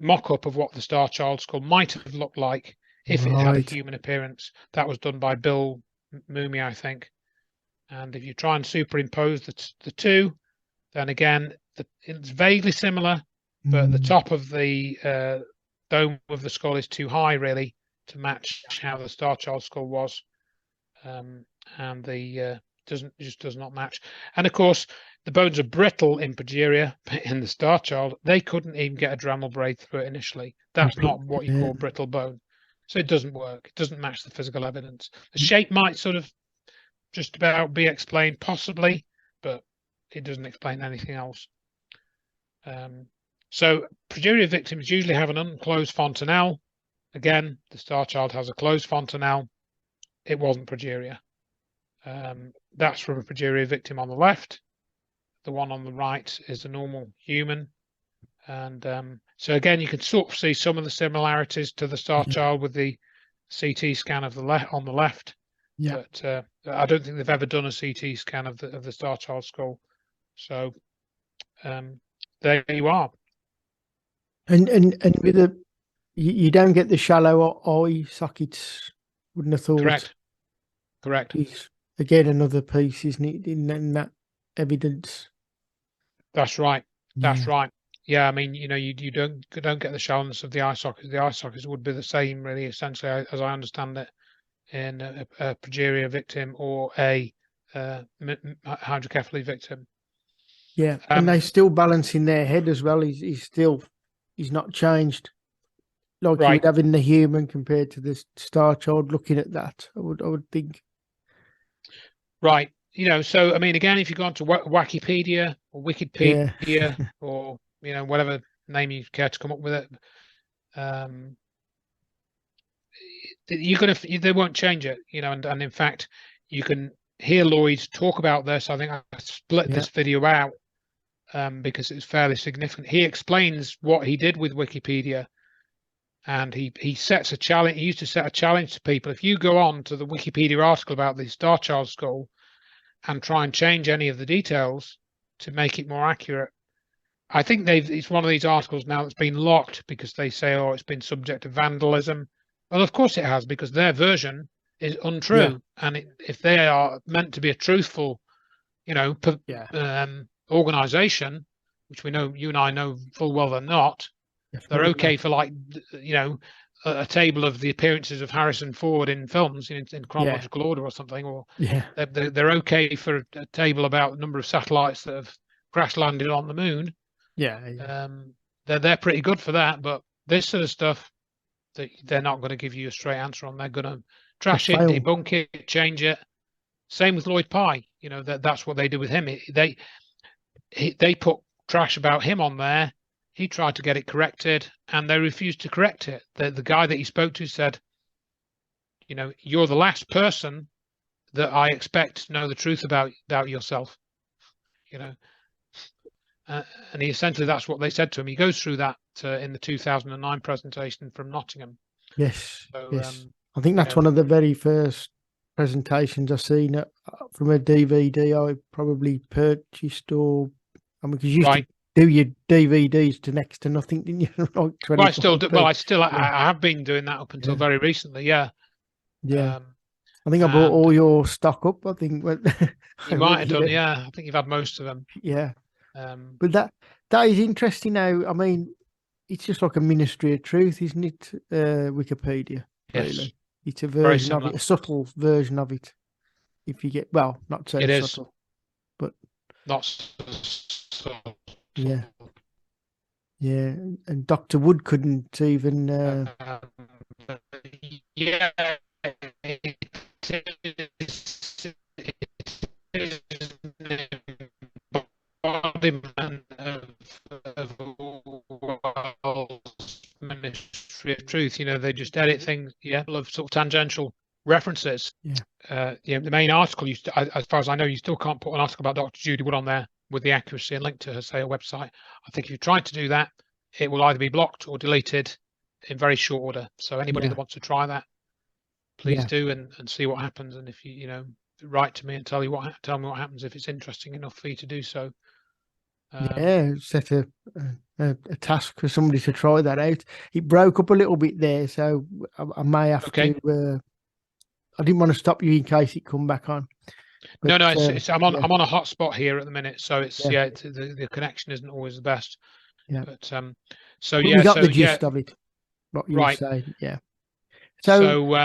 mock-up of what the Starchild skull might have looked like if it had a human appearance. That was done by Bill Mooney, I think. And if you try and superimpose the two, then again it's vaguely similar, but the top of the dome of the skull is too high, really, to match how the Starchild skull was, and the just does not match. And of course, the bones are brittle in progeria, but in the Starchild, they couldn't even get a Dremel braid through it initially. That's not what you call brittle bone, so it doesn't work. It doesn't match the physical evidence. The shape might sort of just about be explained, possibly, but it doesn't explain anything else. So progeria victims usually have an unclosed fontanelle. Again, the Starchild has a closed fontanelle. It wasn't progeria. That's from a progeria victim on the left. The one on the right is a normal human. And so again, you can sort of see some of the similarities to the Starchild with the CT scan of the on the left. Yeah. But I don't think they've ever done a CT scan of the Starchild skull. So there you are. And with you don't get the shallow eye sockets. Wouldn't have thought. Correct. It's, again, another piece, isn't it, in that evidence? That's right. That's right. Yeah, I mean, you know, you don't get the shallowness of the eye sockets. The eye sockets would be the same, really, essentially, as I understand it, in a progeria victim or a hydrocephaly victim. Yeah, and they're still balancing their head as well. He's not changed. Like you would have in the human compared to the Starchild. Looking at that, I would think. Right. You know, so I mean, again, if you go onto Wikipedia or Wikipedia or you know, whatever name you care to come up with it, they won't change it. You know, and in fact, you can hear Lloyd talk about this. I think I split this video out because it's fairly significant. He explains what he did with Wikipedia. And he sets a challenge. He used to set a challenge to people. If you go on to the Wikipedia article about the Starchild skull and try and change any of the details to make it more accurate, I think it's one of these articles now that's been locked because they say, oh, it's been subject to vandalism. Well, of course it has, because their version is untrue. And if they are meant to be a truthful, you know, organization, which we know, you and I know full well they're not. They're okay for, like, you know, a table of the appearances of Harrison Ford in films in chronological order or something, or they're okay for a table about the number of satellites that have crash landed on the moon. They're pretty good for that, but this sort of stuff, they're not going to give you a straight answer on. They're going to trash it, debunk it, change it. Same with Lloyd Pye. You know, that's what they did with him. They put trash about him on there. He tried to get it corrected, and they refused to correct it. The guy that he spoke to said, you know, you're the last person that I expect to know the truth about yourself, you know. And he essentially, that's what they said to him. He goes through that in the 2009 presentation from Nottingham. Yes, so, yes. I think that's one of the very first presentations I've seen from a DVD I probably purchased, or I mean, because you used to do your DVDs to next to nothing, didn't you? Like well, I still do. Well, I have been doing that up until very recently. Yeah. I think I bought all your stock up. I think you might have done. Yeah, I think you've had most of them. Yeah. But that is interesting now. I mean, it's just like a ministry of truth, isn't it? Wikipedia. Yes. Really. It's a version of it, a subtle version of it. if you get, well, not so It is subtle, but not so yeah, yeah. And Dr. Wood couldn't even, yeah, it is an embodiment of Well's Ministry of Truth. They just edit things, full of sort of tangential references. yeah, The main article, as far as I know, you still can't put an article about Dr. Judy Wood on there with the accuracy and link to her, say, a website. I think if you try to do that, it will either be blocked or deleted in very short order. So anybody yeah, that wants to try that, please yeah, do and see what happens. And if write to me and tell me what happens if it's interesting enough for you to do so. yeah. Set a task for somebody to try that out. It broke up a little bit there, so I may have Okay. to. I didn't want to stop you in case it come back on. But, No, I'm on yeah, I'm on a hotspot here at the minute, so yeah, the connection isn't always the best. yeah. But But we got the gist of it. What you were right. saying, yeah. So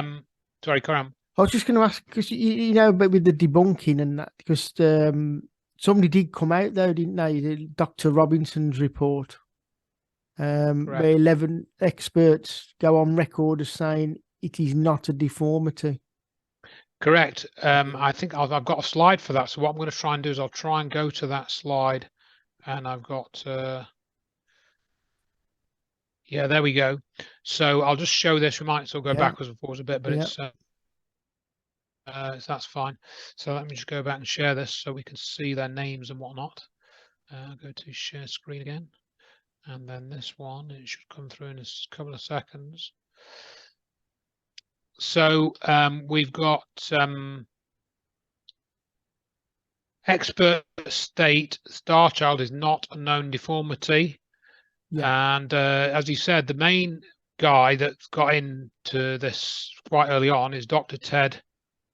Sorry, carry on. I was just going to ask because but with the debunking and that, because somebody did come out though, didn't they? Dr. Robinson's report, where Correct. 11 experts go on record as saying it is not a deformity. Correct. I think I've got a slide for that. So what I'm going to try and do is I'll try and go to that slide, and I've got yeah, there we go. So I'll just show this. We might still go backwards and forwards a bit, but that's fine. So let me just go back and share this so we can see their names and whatnot. Go to share screen again, and then this one, it should come through in a couple of seconds. So we've got experts state Starchild is not a known deformity. Yeah. And as he said, the main guy that got into this quite early on is Dr. Ted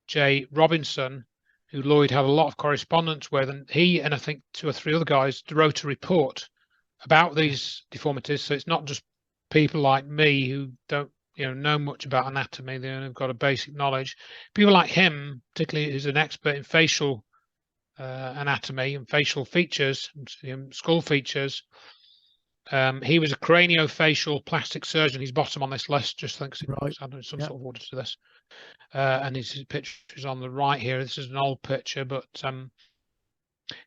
J. Robinson, who Lloyd had a lot of correspondence with, and he and I think 2 or 3 other guys wrote a report about these deformities. So it's not just people like me who don't know much about anatomy. They've got a basic knowledge. People like him, particularly who's an expert in facial anatomy and facial features, skull features. He was a craniofacial plastic surgeon. He's bottom on this list, just thinks some sort of order to this. And his picture is on the right here. This is an old picture, but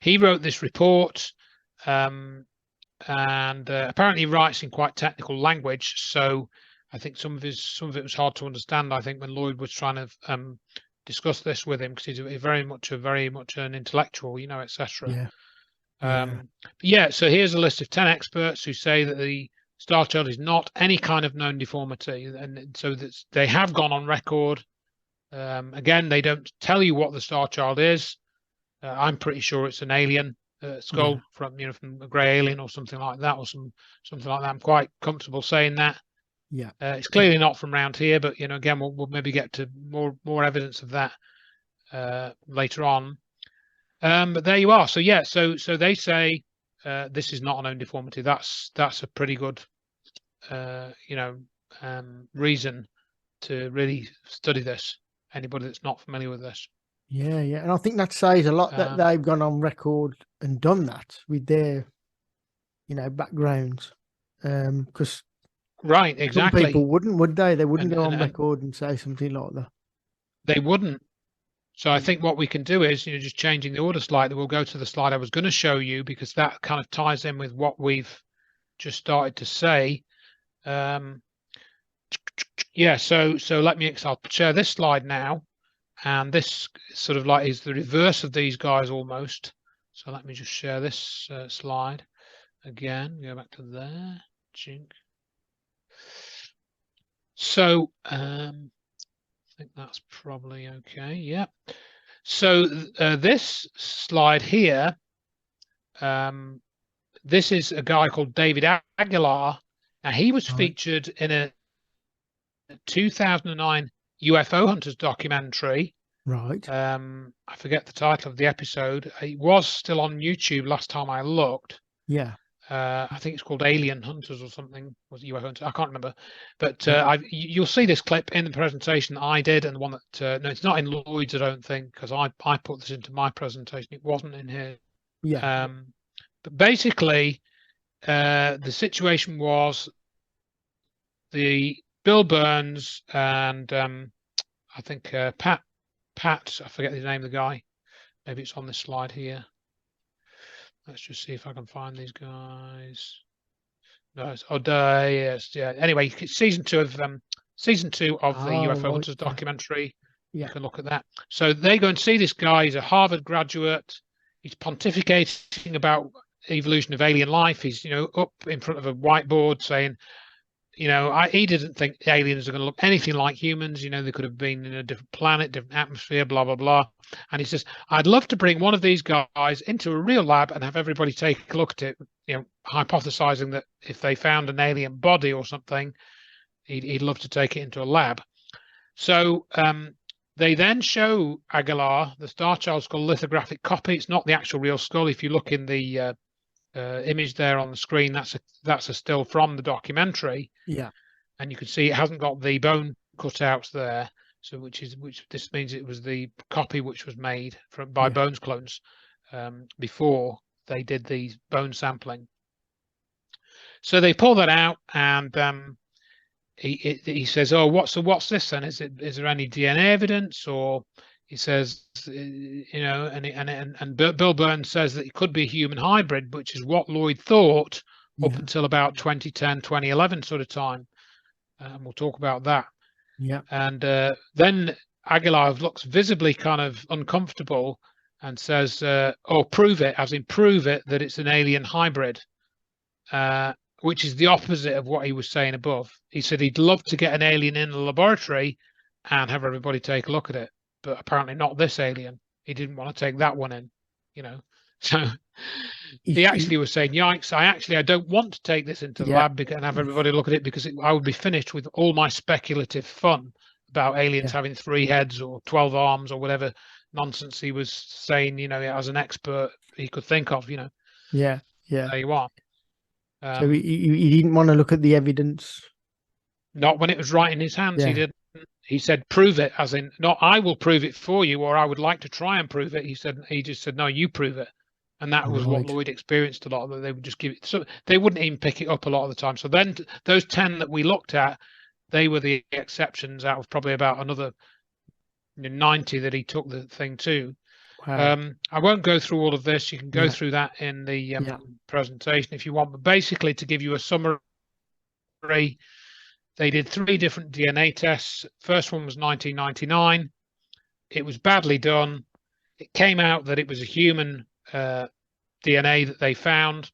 he wrote this report, and apparently writes in quite technical language. So I think some of it was hard to understand. I think when Lloyd was trying to discuss this with him, because he's very much an intellectual, etc. So here's a list of 10 experts who say that the Starchild is not any kind of known deformity, and so that they have gone on record. Again, they don't tell you what the Starchild is. I'm pretty sure it's an alien skull from a grey alien or something like that, or something like that. I'm quite comfortable saying that. Yeah, it's clearly not from around here, but again, we'll maybe get to more evidence of that later on. But there you are. So so they say this is not a known deformity. That's a pretty good reason to really study this. Anybody that's not familiar with this. Yeah, and I think that says a lot that they've gone on record and done that with their backgrounds, because right, exactly, some people wouldn't, would they? They wouldn't go on record and say something like that. They wouldn't. So I think what we can do is, just changing the order slightly. We'll go to the slide I was going to show you, because that kind of ties in with what we've just started to say. So I'll share this slide now, and this sort of like is the reverse of these guys almost. So let me just share this slide again. Go back to there. So I think that's probably okay. Yeah. So this slide here, this is a guy called David Aguilar. Now he was featured in a 2009 UFO Hunters documentary. Right. I forget the title of the episode. It was still on YouTube last time I looked. Yeah. I think it's called Alien Hunters or something. Was it UFO Hunters? I can't remember. But Yeah. you'll see this clip in the presentation that I did, and the one that no, it's not in Lloyd's, I don't think, because I put this into my presentation. It wasn't in here. Yeah. But basically, the situation was the Bill Burns and I think Pat, I forget the name of the guy. Maybe it's on this slide here. Let's just see if I can find these guys. No, it's yes, yeah. Anyway, it's season two of the UFO Hunters documentary. Yeah. You can look at that. So they go and see this guy. He's a Harvard graduate. He's pontificating about evolution of alien life. He's up in front of a whiteboard saying, he didn't think aliens are going to look anything like humans. They could have been in a different planet, different atmosphere, blah, blah, blah. And he says, I'd love to bring one of these guys into a real lab and have everybody take a look at it, hypothesizing that if they found an alien body or something, he'd love to take it into a lab. So they then show Aguilar the Starchild Skull lithographic copy. It's not the actual real skull. If you look in the image there on the screen, that's a still from the documentary. Yeah. And you can see it hasn't got the bone cutouts there. So which this means it was the copy which was made by Bones clones before they did the bone sampling. So they pull that out, and he says, "Oh, what's this then? Is there any DNA evidence?" Or he says, and Bill Burns says that it could be a human hybrid, which is what Lloyd thought up until about 2010, 2011 sort of time. And we'll talk about that. Yeah. And then Aguilar looks visibly kind of uncomfortable and says, "Oh, prove it," as in prove it that it's an alien hybrid, which is the opposite of what he was saying above. He said he'd love to get an alien in the laboratory and have everybody take a look at it, but apparently not this alien. He didn't want to take that one in, So he actually was saying, "Yikes! I don't want to take this into the lab and have everybody look at it, because I would be finished with all my speculative fun about aliens having 3 heads or 12 arms or whatever nonsense he was saying, as an expert he could think of, Yeah. There you are. So he didn't want to look at the evidence. Not when it was right in his hands. He didn't. He said, "Prove it," as in, not I will prove it for you, or I would like to try and prove it. He just said, "No, you prove it." And that was what Lloyd experienced a lot of. They would just give it, so they wouldn't even pick it up a lot of the time. So then those 10 that we looked at, they were the exceptions out of probably about another 90 that he took the thing to. Wow. I won't go through all of this. You can go through that in the presentation if you want. But basically, to give you a summary, they did 3 different DNA tests. First one was 1999. It was badly done. It came out that it was a human DNA that they found.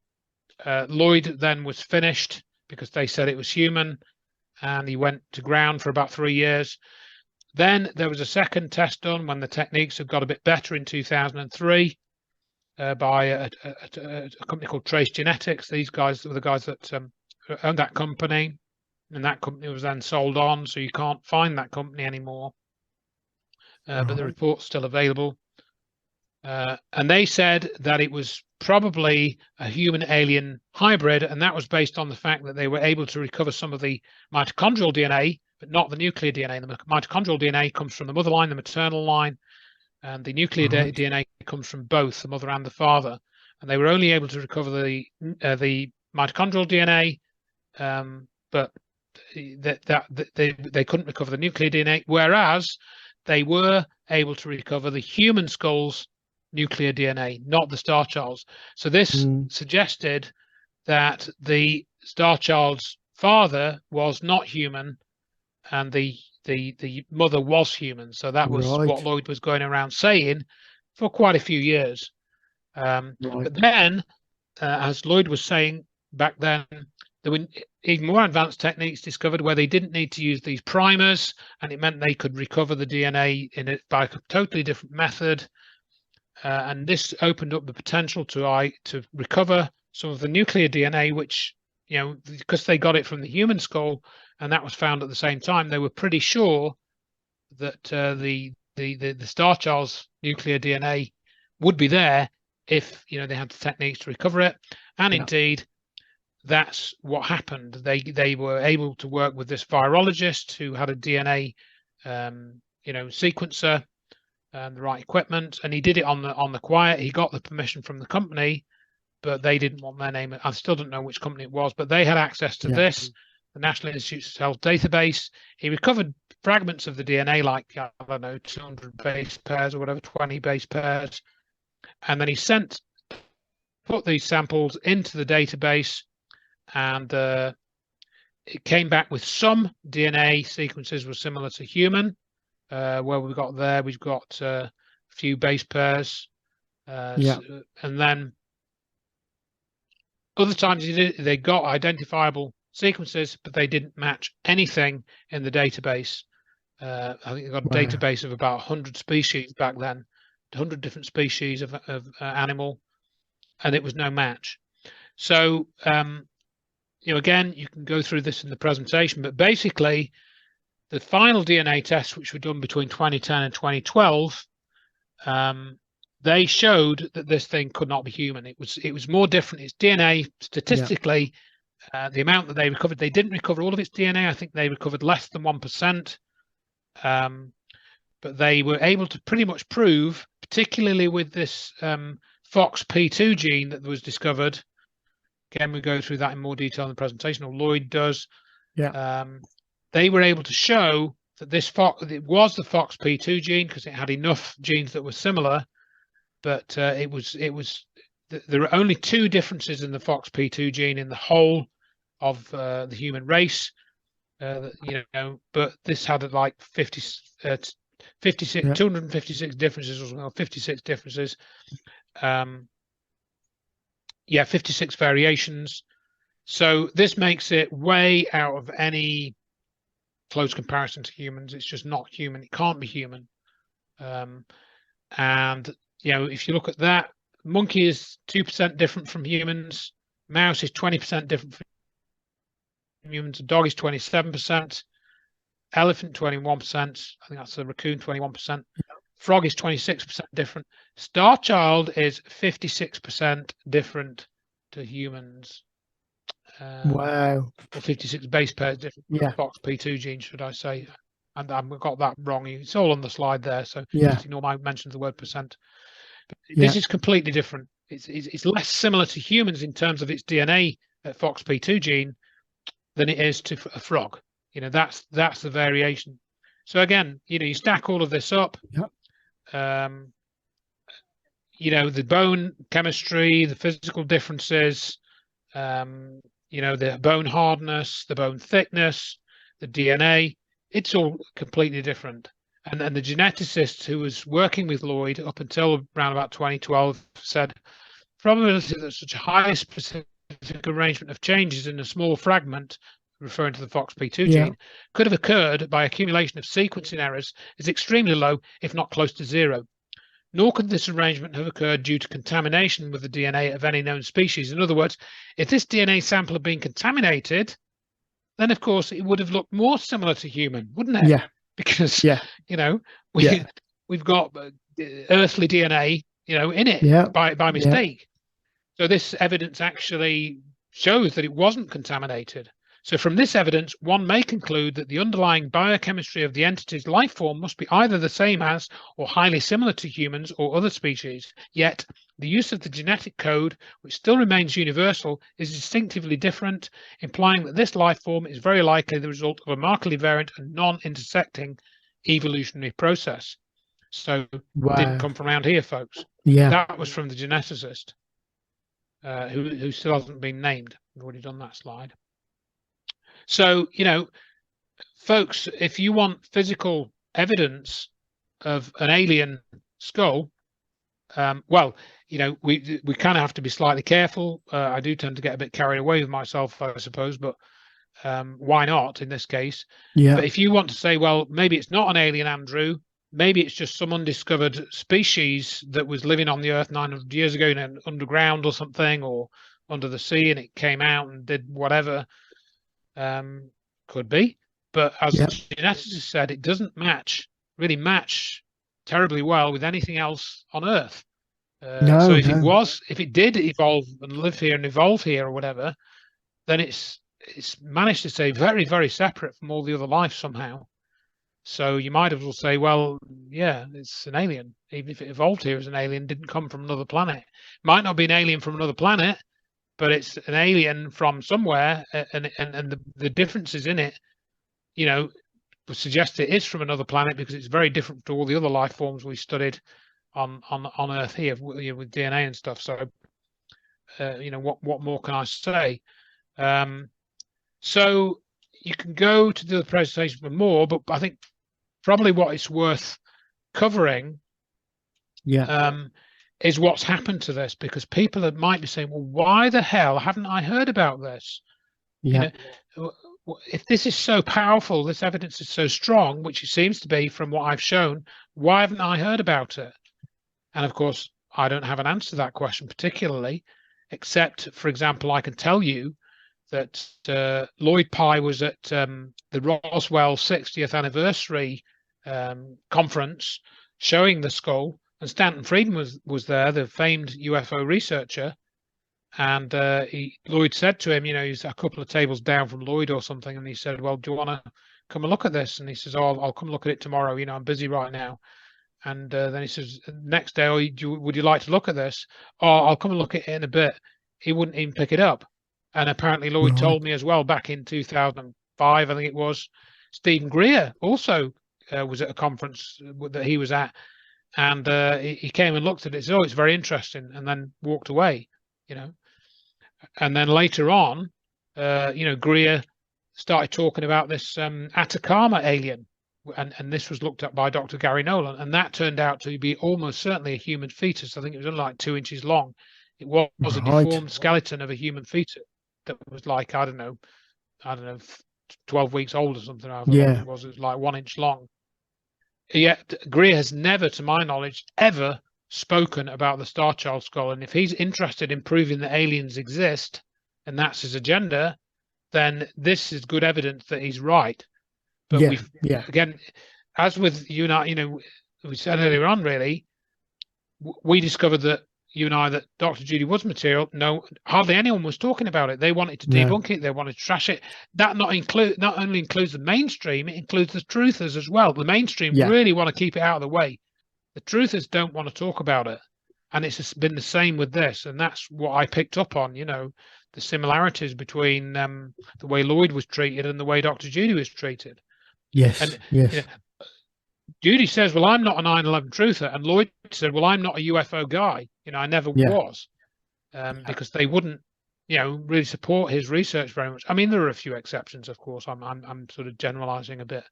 Lloyd then was finished because they said it was human, and he went to ground for about 3 years. Then there was a second test done when the techniques had got a bit better in 2003 by a company called Trace Genetics. These guys were the guys that owned that company, and that company was then sold on, so you can't find that company anymore. But the report's still available. And they said that it was probably a human-alien hybrid, and that was based on the fact that they were able to recover some of the mitochondrial DNA, but not the nuclear DNA. The mitochondrial DNA comes from the mother line, the maternal line, and the nuclear DNA comes from both the mother and the father. And they were only able to recover the mitochondrial DNA, but they couldn't recover the nuclear DNA, whereas they were able to recover the human skull's nuclear DNA, not the Starchild's. So this suggested that the Starchild's father was not human, and the mother was human. So that was what Lloyd was going around saying for quite a few years. But then, as Lloyd was saying back then, there were even more advanced techniques discovered where they didn't need to use these primers, and it meant they could recover the DNA in it by a totally different method. And this opened up the potential to recover some of the nuclear DNA, which, because they got it from the human skull, and that was found at the same time, they were pretty sure that the Starchild's nuclear DNA would be there if they had the techniques to recover it. And indeed, that's what happened. They were able to work with this virologist who had a DNA sequencer and the right equipment, and he did it on the quiet. He got the permission from the company, but they didn't want their name. I still don't know which company it was, but they had access to this, the National Institutes of Health database. He recovered fragments of the DNA, like, I don't know, 200 base pairs or whatever, 20 base pairs, and then he put these samples into the database, and it came back with some DNA sequences were similar to human. Where we've got a few base pairs, and then other times they got identifiable sequences, but they didn't match anything in the database. I think they got a database of about 100 species back then, 100 different species of animal, and it was no match. So again, you can go through this in the presentation, but basically the final DNA tests, which were done between 2010 and 2012, they showed that this thing could not be human. It was more different. Its DNA, statistically, the amount that they recovered, they didn't recover all of its DNA. I think they recovered less than 1%. But they were able to pretty much prove, particularly with this FOXP2 gene that was discovered. Again, we go through that in more detail in the presentation, or Lloyd does. They were able to show that it was the FOXP2 gene because it had enough genes that were similar, but there are only 2 differences in the FOXP2 gene in the whole of the human race. But this had like 256 differences, or 56 differences. 56 variations. So this makes it way out of any close comparison to humans. It's just not human. It can't be human. And if you look at that, monkey is 2% different from humans. Mouse is 20% different from humans. A dog is 27%. Elephant 21%. I think that's a raccoon, 21%. Frog is 26% different. Starchild is 56% different to humans. Wow. Or 56 base pairs different from the FOXP2 gene, should I say. And I've got that wrong. It's all on the slide there. So just ignore my mention of the word percent. But this is completely different. It's less similar to humans in terms of its DNA FOXP2 gene than it is to a frog. That's the variation. So again, you stack all of this up. The bone chemistry, the physical differences, the bone hardness, the bone thickness, the DNA, it's all completely different. And the geneticist who was working with Lloyd up until around about 2012 said, probability that such a high specific arrangement of changes in a small fragment, referring to the FOXP2 gene, could have occurred by accumulation of sequencing errors is extremely low, if not close to zero. Nor could this arrangement have occurred due to contamination with the DNA of any known species. In other words, if this DNA sample had been contaminated, then of course it would have looked more similar to human, wouldn't it? Because we've got earthly DNA, in it by mistake. So this evidence actually shows that it wasn't contaminated. So from this evidence, one may conclude that the underlying biochemistry of the entity's life form must be either the same as or highly similar to humans or other species. Yet the use of the genetic code, which still remains universal, is distinctively different, implying that this life form is very likely the result of a markedly variant and non-intersecting evolutionary process. So it didn't come from around here, folks. That was from the geneticist, who still hasn't been named. I've already done that slide. So, folks, if you want physical evidence of an alien skull, we kind of have to be slightly careful. I do tend to get a bit carried away with myself, I suppose, but why not in this case? But if you want to say, well, maybe it's not an alien, Andrew, maybe it's just some undiscovered species that was living on the Earth 900 years ago, underground or something, or under the sea, and it came out and did whatever. Could be, but as the geneticist said, it doesn't really match terribly well with anything else on Earth. So if it did evolve and live here and evolve here or whatever, then it's managed to stay very, very separate from all the other life somehow. So you might as well say, well, yeah, it's an alien. Even if it evolved here as an alien, didn't come from another planet. Might not be an alien from another planet, but it's an alien from somewhere, and the differences in it, you know, would suggest it is from another planet because it's very different to all the other life forms we studied on Earth here with DNA and stuff. So, you know, what more can I say? So you can go to the presentation for more, but I think probably what it's worth covering is what's happened to this, because people might be saying, well, why the hell haven't I heard about this? You know, if this is so powerful, this evidence is so strong, which it seems to be from what I've shown, why haven't I heard about it? And of course, I don't have an answer to that question particularly, except, for example, I can tell you that Lloyd Pye was at the Roswell 60th anniversary conference showing the skull, and Stanton Friedman was there, the famed UFO researcher. And Lloyd said to him, you know, he's a couple of tables down from Lloyd or something, and he said, well, do you want to come and look at this? And he says, oh, I'll come look at it tomorrow. You know, I'm busy right now. And then he says, next day, oh, would you like to look at this? Oh, I'll come and look at it in a bit. He wouldn't even pick it up. And apparently Lloyd told me as well, back in 2005, I think it was, Stephen Greer also was at a conference that he was at. And he came and looked at it, said, oh, it's very interesting, and then walked away, you know. And then later on, you know, Greer started talking about this Atacama alien, and this was looked at by Dr. Gary Nolan, and that turned out to be almost certainly a human fetus. I think it was only like 2 inches long. It was a deformed skeleton of a human fetus that was like, I don't know, 12 weeks old or something. It was like 1 inch long. Yet Greer has never, to my knowledge, ever spoken about the Starchild Skull. And if he's interested in proving that aliens exist, and that's his agenda, then this is good evidence that he's right. But again, as with you and I, you know, we said earlier on, really, we discovered that you and I, that Dr. Judy Wood's material, no, hardly anyone was talking about it. They wanted to debunk it. They wanted to trash it. That not only includes the mainstream, it includes the truthers as well. The mainstream really want to keep it out of the way. The truthers don't want to talk about it. And it's been the same with this. And that's what I picked up on, you know, the similarities between the way Lloyd was treated and the way Dr. Judy was treated. Yes. You know, Judy says, well, I'm not a 9/11 truther. And Lloyd said, well, I'm not a UFO guy. You know, I never was, because they wouldn't, you know, really support his research very much. I mean, there are a few exceptions, of course. I'm sort of generalizing a bit.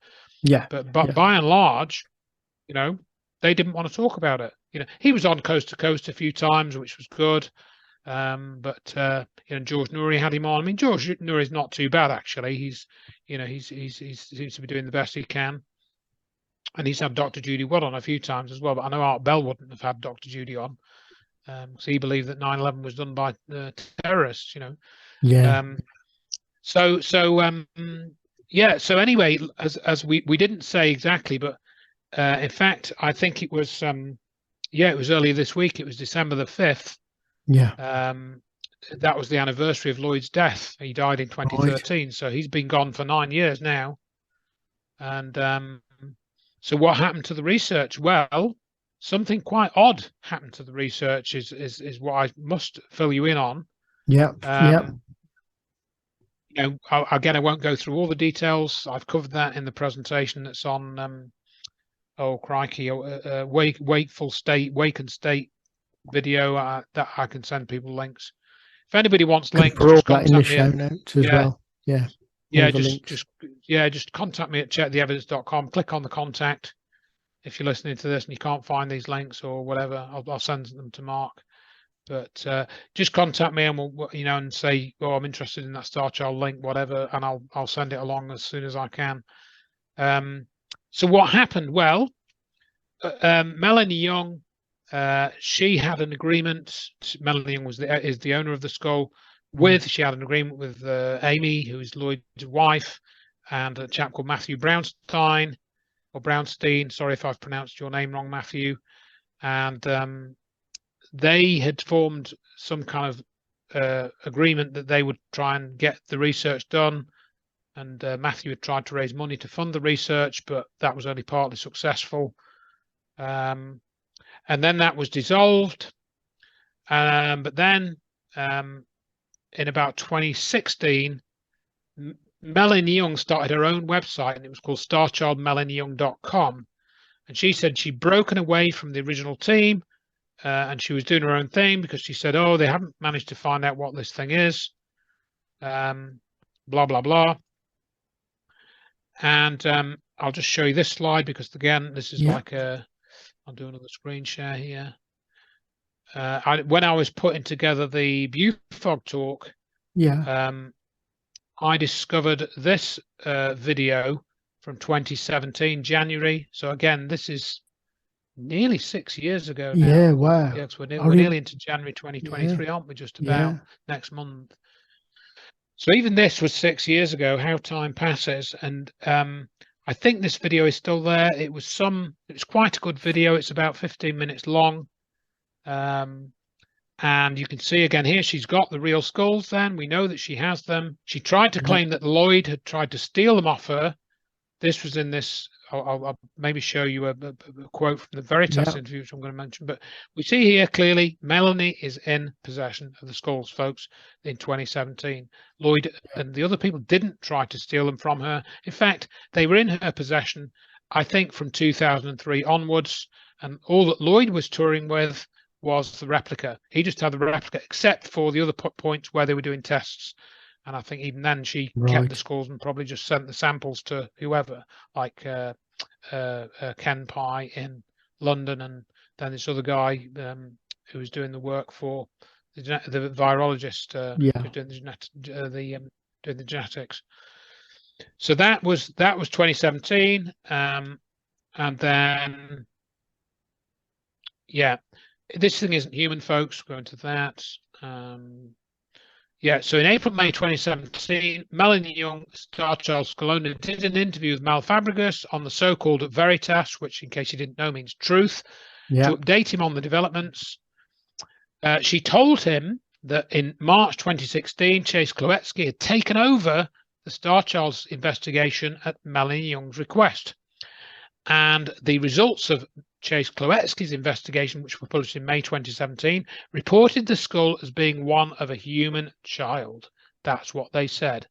But by and large, you know, they didn't want to talk about it. You know, he was on Coast to Coast a few times, which was good. But you know, George Noory had him on. I mean, George Noory's not too bad, actually. He's, you know, he seems to be doing the best he can. And he's had Dr. Judy Wood on a few times as well. But I know Art Bell wouldn't have had Dr. Judy on. So he believed that 9/11 was done by terrorists, you know. So anyway, as we didn't say exactly, but in fact, I think it was it was earlier this week. It was December the 5th. That was the anniversary of Lloyd's death. He died in 2013, so he's been gone for 9 years now. And so what happened to the research? Well, something quite odd happened to the research is what I must fill you in on. You know, again, I won't go through all the details. I've covered that in the presentation that's on oh crikey, Wakened State video that I can send people links. If anybody wants links, just contact me. Show notes as well. Just contact me at checktheevidence.com. Click on the contact. If you're listening to this and you can't find these links or whatever, I'll send them to Mark. But just contact me and we'll, you know, and say, oh, I'm interested in that Starchild link, whatever, and I'll send it along as soon as I can. So what happened? Well, Melanie Young, she had an agreement. Melanie Young is the owner of the skull. She had an agreement with Amy, who is Lloyd's wife, and a chap called Matthew Brownstein. Sorry if I've pronounced your name wrong, Matthew. And they had formed some kind agreement that they would try and get the research done. And Matthew had tried to raise money to fund the research, but that was only partly successful. And then that was dissolved. But then in about 2016, Melanie Young started her own website, and it was called starchildmelanieyoung.com. And she said she'd broken away from the original team, and she was doing her own thing because she said, oh, they haven't managed to find out what this thing is, blah, blah, blah. And I'll just show you this slide because, again, this is like I'll do another screen share here. When I was putting together the BUFOG talk, I discovered this video from 2017, January. So again, this is nearly 6 years ago now. Yeah, wow. Yes, we're nearly into January 2023, aren't we? Just about next month. So even this was 6 years ago. How time passes. And I think this video is still there. It was quite a good video. It's about 15 minutes long. And you can see again here, she's got the real skulls then. We know that she has them. She tried to claim that Lloyd had tried to steal them off her. This was in this, I'll maybe show you a quote from the Veritas interview, which I'm going to mention. But we see here clearly Melanie is in possession of the skulls, folks, in 2017. Lloyd and the other people didn't try to steal them from her. In fact, they were in her possession, I think, from 2003 onwards. And all that Lloyd was touring with was the replica. He just had the replica, except for the other points where they were doing tests. And I think even then she kept the skulls and probably just sent the samples to whoever, like Ken Pye in London, and then this other guy who was doing the work for the virologist who's doing the genetics. So that was 2017, and then this thing isn't human, folks. Go into that. So in April, May 2017, Melanie Young, Starchild Skull, did an interview with Mel Fabregas on the so-called Veritas, which, in case you didn't know, means truth, to update him on the developments. She told him that in March 2016, Chase Kloetsky had taken over the Starchild's investigation at Melanie Young's request. And the results of Chase Kloetsky's investigation, which were published in May 2017, reported the skull as being one of a human child. That's what they said.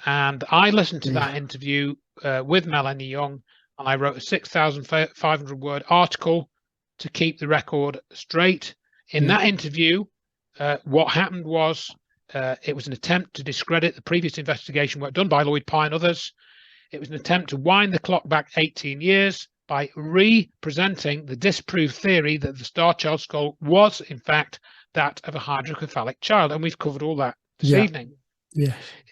And I listened to that interview with Melanie Young, and I wrote a 6,500-word article to keep the record straight. In that interview, what happened was it was an attempt to discredit the previous investigation work done by Lloyd Pye and others. It was an attempt to wind the clock back 18 years by re-presenting the disproved theory that the Starchild skull was, in fact, that of a hydrocephalic child. And we've covered all that this evening.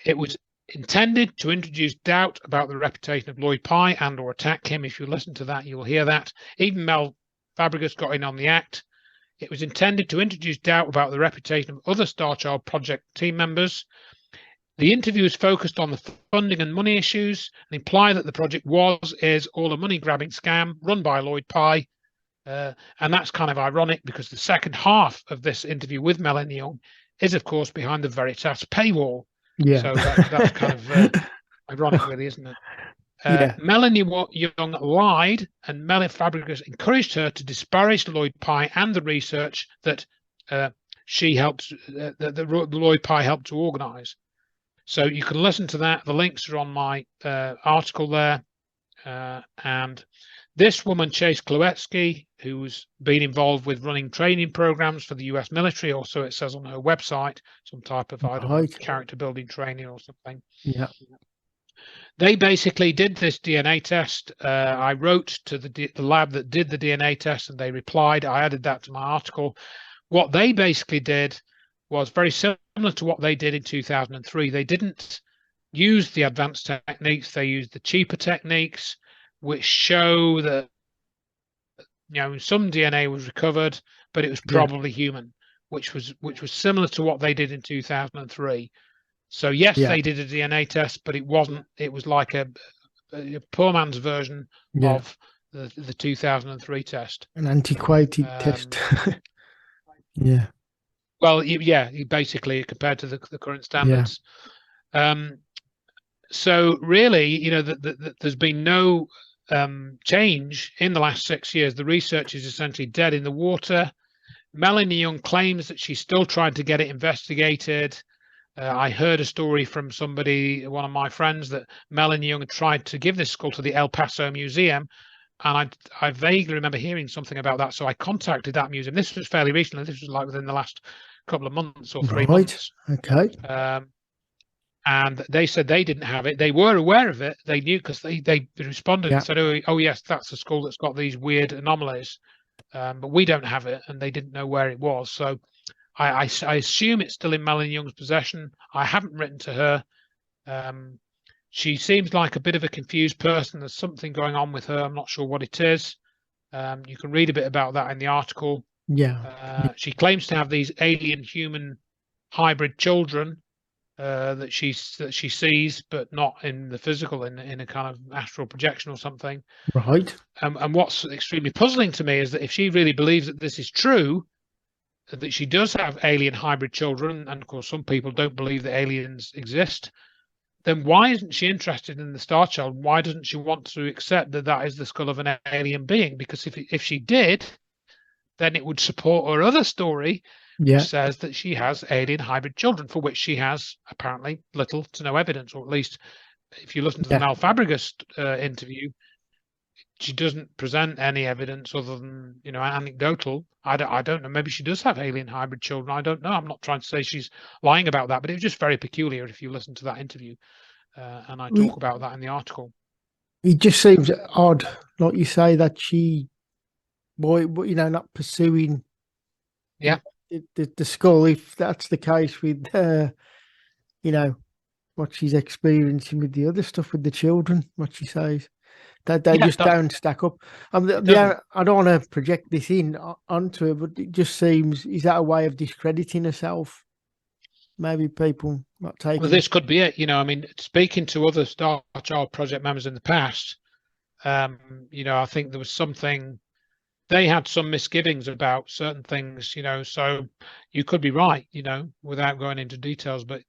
It was intended to introduce doubt about the reputation of Lloyd Pye and or attack him. If you listen to that, you'll hear that. Even Mel Fabregas got in on the act. It was intended to introduce doubt about the reputation of other Starchild project team members. The interview is focused on the funding and money issues and imply that the project is all a money-grabbing scam run by Lloyd Pye. And that's kind of ironic because the second half of this interview with Melanie Young is, of course, behind the Veritas paywall. So that's kind of ironic, really, isn't it? Melanie Young lied, and Mel Fabregas encouraged her to disparage Lloyd Pye and the research that she helped, that Lloyd Pye helped to organise. So you can listen to that. The links are on my article there. And this woman, Chase Kloetsky, who's been involved with running training programs for the US military, also it says on her website, some type of, I don't know, character building training or something. They basically did this DNA test. I wrote to the lab that did the DNA test, and they replied. I added that to my article. What they basically did was very similar to what they did in 2003. They didn't use the advanced techniques. They used the cheaper techniques, which show that, you know, some DNA was recovered, but it was probably human, which was similar to what they did in 2003. So yes, they did a DNA test, but it wasn't. It was like a poor man's version of the 2003 test, an antiquated test. Well, yeah, basically compared to the current standards. So really, you know, there's been no change in the last 6 years. The research is essentially dead in the water. Melanie Young claims that she's still trying to get it investigated. I heard a story from somebody, one of my friends, that Melanie Young tried to give this skull to the El Paso Museum, and I vaguely remember hearing something about that. So I contacted that museum. This was fairly recently. This was like within the last couple of months or 3 months. Okay. And they said they didn't have it. They were aware of it. They knew because they responded and said, "Oh yes, that's a skull that's got these weird anomalies, but we don't have it," and they didn't know where it was. So I assume it's still in Melanie Young's possession. I haven't written to her. She seems like a bit of a confused person. There's something going on with her. I'm not sure what it is. You can read a bit about that in the article. She claims to have these alien human hybrid children that she sees, but not in the physical, in a kind of astral projection or something. Right. And what's extremely puzzling to me is that if she really believes that this is true, that she does have alien hybrid children, and of course some people don't believe that aliens exist, then why isn't she interested in the Starchild? Why doesn't she want to accept that that is the skull of an alien being? Because if she did, then it would support her other story, which says that she has alien hybrid children, for which she has apparently little to no evidence, or at least if you listen to the Mel Fabregas interview, she doesn't present any evidence other than, you know, anecdotal. I don't know. Maybe she does have alien hybrid children. I don't know. I'm not trying to say she's lying about that, but it was just very peculiar if you listen to that interview. And I talk about that in the article. It just seems odd, like you say, that she, you know, not pursuing the skull, if that's the case with, you know, what she's experiencing with the other stuff with the children, what she says. That they just don't stack up. I don't want to project this onto her, but it just seems, is that a way of discrediting herself? Maybe people not taking. Well, this could be it. You know, I mean, speaking to other Starchild project members in the past, you know, I think there was something. They had some misgivings about certain things, you know. So you could be right, you know, without going into details. But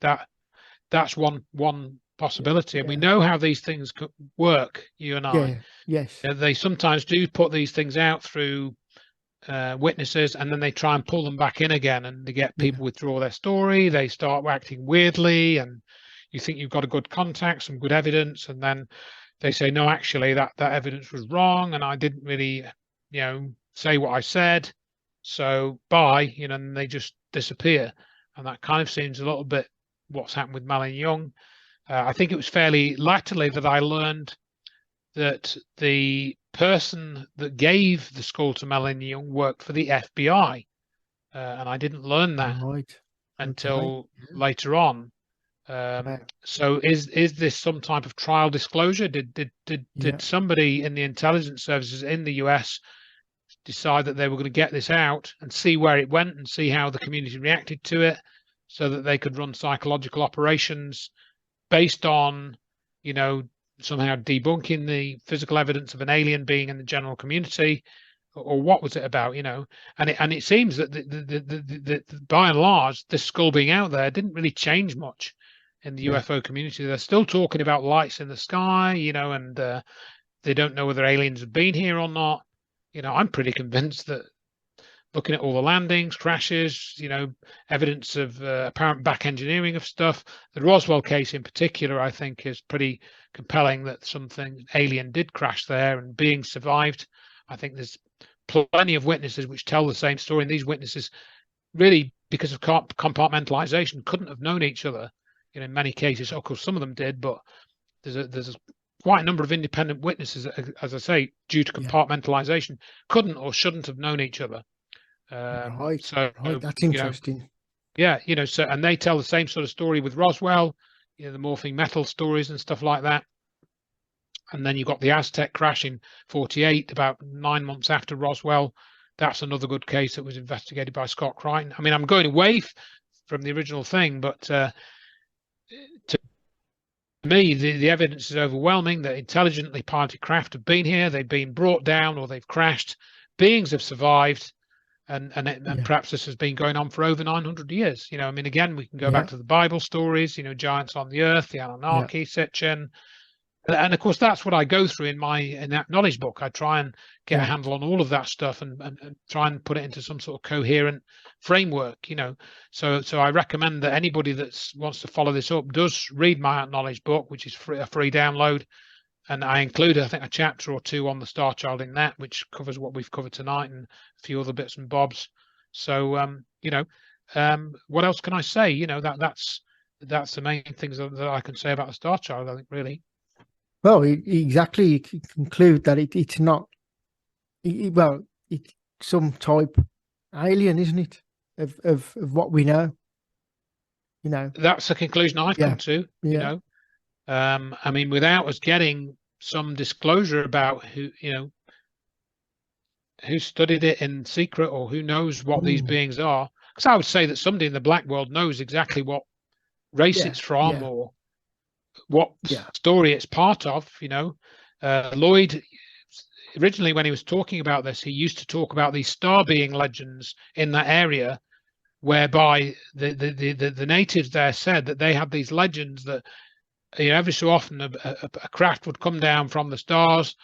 that's one possibility, and we know how these things work, you and I. Yes. They sometimes do put these things out through witnesses, and then they try and pull them back in again, and they get people withdraw their story. They start acting weirdly, and you think you've got a good contact, some good evidence, and then they say, no, actually that evidence was wrong, and I didn't really, you know, say what I said, so bye, you know, and they just disappear. And that kind of seems a little bit what's happened with Melanie Young. I think it was fairly latterly that I learned that the person that gave the skull to Melanie Young worked for the FBI, and I didn't learn that until later on. So is this some type of trial disclosure? Did somebody in the intelligence services in the US decide that they were going to get this out and see where it went and see how the community reacted to it, so that they could run psychological operations based on, you know, somehow debunking the physical evidence of an alien being in the general community, or what was it about, you know? And it seems that the by and large, this skull being out there didn't really change much in the UFO community. They're still talking about lights in the sky, you know, and they don't know whether aliens have been here or not. You know, I'm pretty convinced that looking at all the landings, crashes, you know, evidence of apparent back engineering of stuff. The Roswell case in particular, I think, is pretty compelling, that something alien did crash there and beings survived. I think there's plenty of witnesses which tell the same story, and these witnesses really, because of compartmentalization, couldn't have known each other. You know, in many cases, of course, some of them did, but there's quite a number of independent witnesses, as I say, due to compartmentalization, couldn't or shouldn't have known each other. So that's interesting. You know, so, and they tell the same sort of story with Roswell, you know, the morphing metal stories and stuff like that. And then you've got the Aztec crash in '48, about 9 months after Roswell. That's another good case that was investigated by Scott Crichton. I mean, I'm going away from the original thing, but to me, the evidence is overwhelming that intelligently piloted craft have been here, they've been brought down, or they've crashed. Beings have survived. and perhaps this has been going on for over 900 years. I mean, again, we can go Yeah. back to the Bible stories, giants on the earth, the Anunnaki, Sitchin. And of course, that's what I go through in that knowledge book. I try and get a handle on all of that stuff and try and put it into some sort of coherent framework, So I recommend that anybody that wants to follow this up does read my knowledge book, which is a free download. And I include, I think, a chapter or two on the Starchild in that, which covers what we've covered tonight and a few other bits and bobs. So, what else can I say? That's the main things that I can say about the Starchild, I think, really. Well, exactly. You can conclude that it's not. Well, it's some type alien, isn't it? Of what we know. That's the conclusion I've come to. I mean, without us getting some disclosure about who studied it in secret, or who knows what these beings are, because I would say that somebody in the black world knows exactly what race it's from, or what story it's part of. Lloyd, originally, when he was talking about this, he used to talk about these star being legends in that area, whereby the natives there said that they had these legends that every so often a craft would come down from the stars.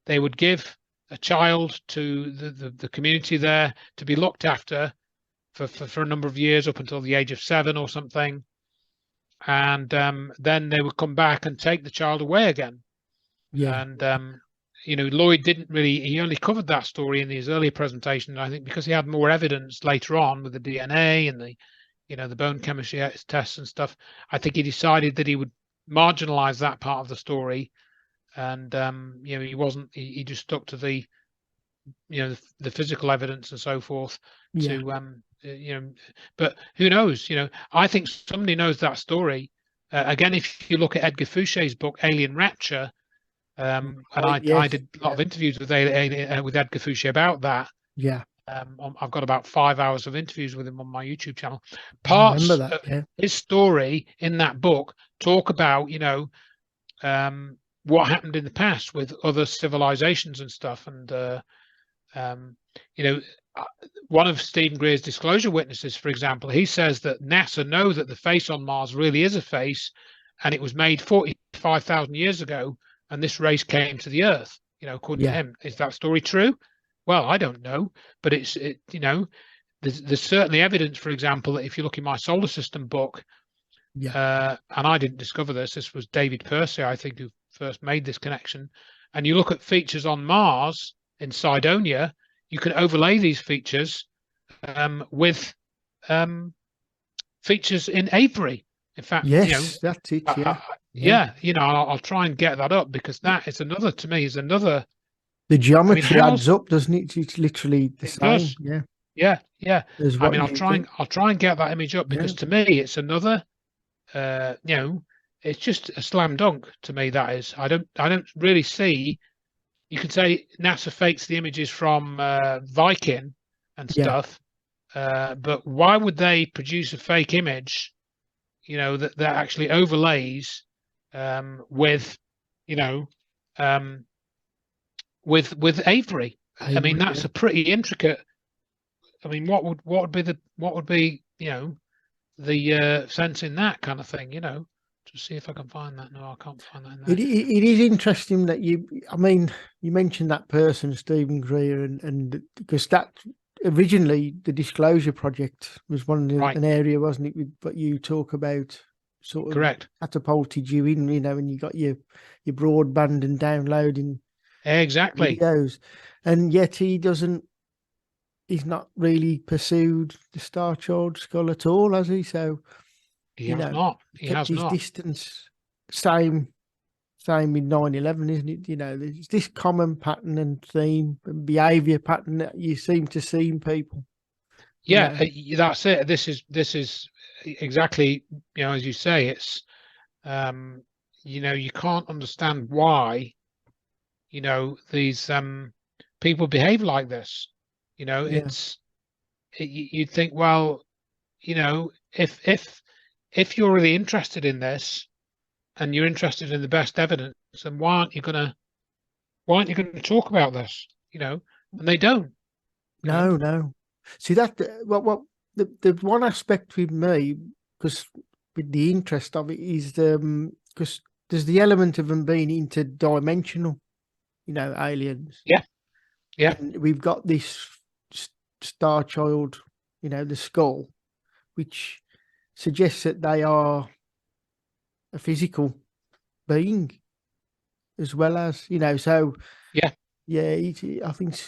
They would give a child to the community there to be looked after for a number of years, up until the age of 7 or something. And then they would come back and take the child away again. And Lloyd didn't really, he only covered that story in his earlier presentation, I think, because he had more evidence later on with the DNA and the bone chemistry tests and stuff. I think he decided that he would marginalize that part of the story, and he just stuck to the physical evidence and so forth. But who knows? I think somebody knows that story. Again, if you look at Edgar Fouché's book Alien Rapture, and I did a lot of interviews with Edgar Fouché about that. I've got about 5 hours of interviews with him on my YouTube channel. Parts of his story in that book talk about what happened in the past with other civilizations and stuff. And one of Stephen Greer's disclosure witnesses, for example, he says that NASA know that the face on Mars really is a face, and it was made 45,000 years ago, and this race came to the Earth. According to him, is that story true? Well, I don't know, but there's certainly evidence, for example, that if you look in my solar system book, and I didn't discover this, this was David Percy, I think, who first made this connection, and you look at features on Mars in Cydonia, you can overlay these features with features in Avery. In fact, that's it. I'll try and get that up, because that is another, to me, is another. The geometry adds up, doesn't it? It's literally the same. Does. Yeah. I mean, I'll try and get that image up, because to me, it's another. It's just a slam dunk to me. That is, I don't really see. You could say NASA fakes the images from Viking and stuff, but why would they produce a fake image? That actually overlays with with Avery. I mean, that's a pretty intricate. I mean, what would be the sense in that kind of thing? To see if I can find that. No, I can't find that in there. It is interesting that you mentioned that person, Stephen Greer, and because that originally the Disclosure Project was an area, wasn't it? But you talk about sort of correct catapulted you in, and you got your broadband and downloading videos, and yet he's not really pursued the Starchild Skull at all, has he? So he has not. He has his not. distance. Same with 9/11, isn't it? There's this common pattern and theme and behaviour pattern that you seem to see in people. That's it. This is exactly, as you say, it's you can't understand why these people behave like this. It's you'd think, well, if you're really interested in this and you're interested in the best evidence, then why aren't you going to talk about this? And they don't. No. See that what the one aspect with me, because with the interest of it is because there's the element of them being interdimensional, aliens. Yeah, yeah. And we've got this Starchild, the skull, which suggests that they are a physical being as well as, so Yeah. I think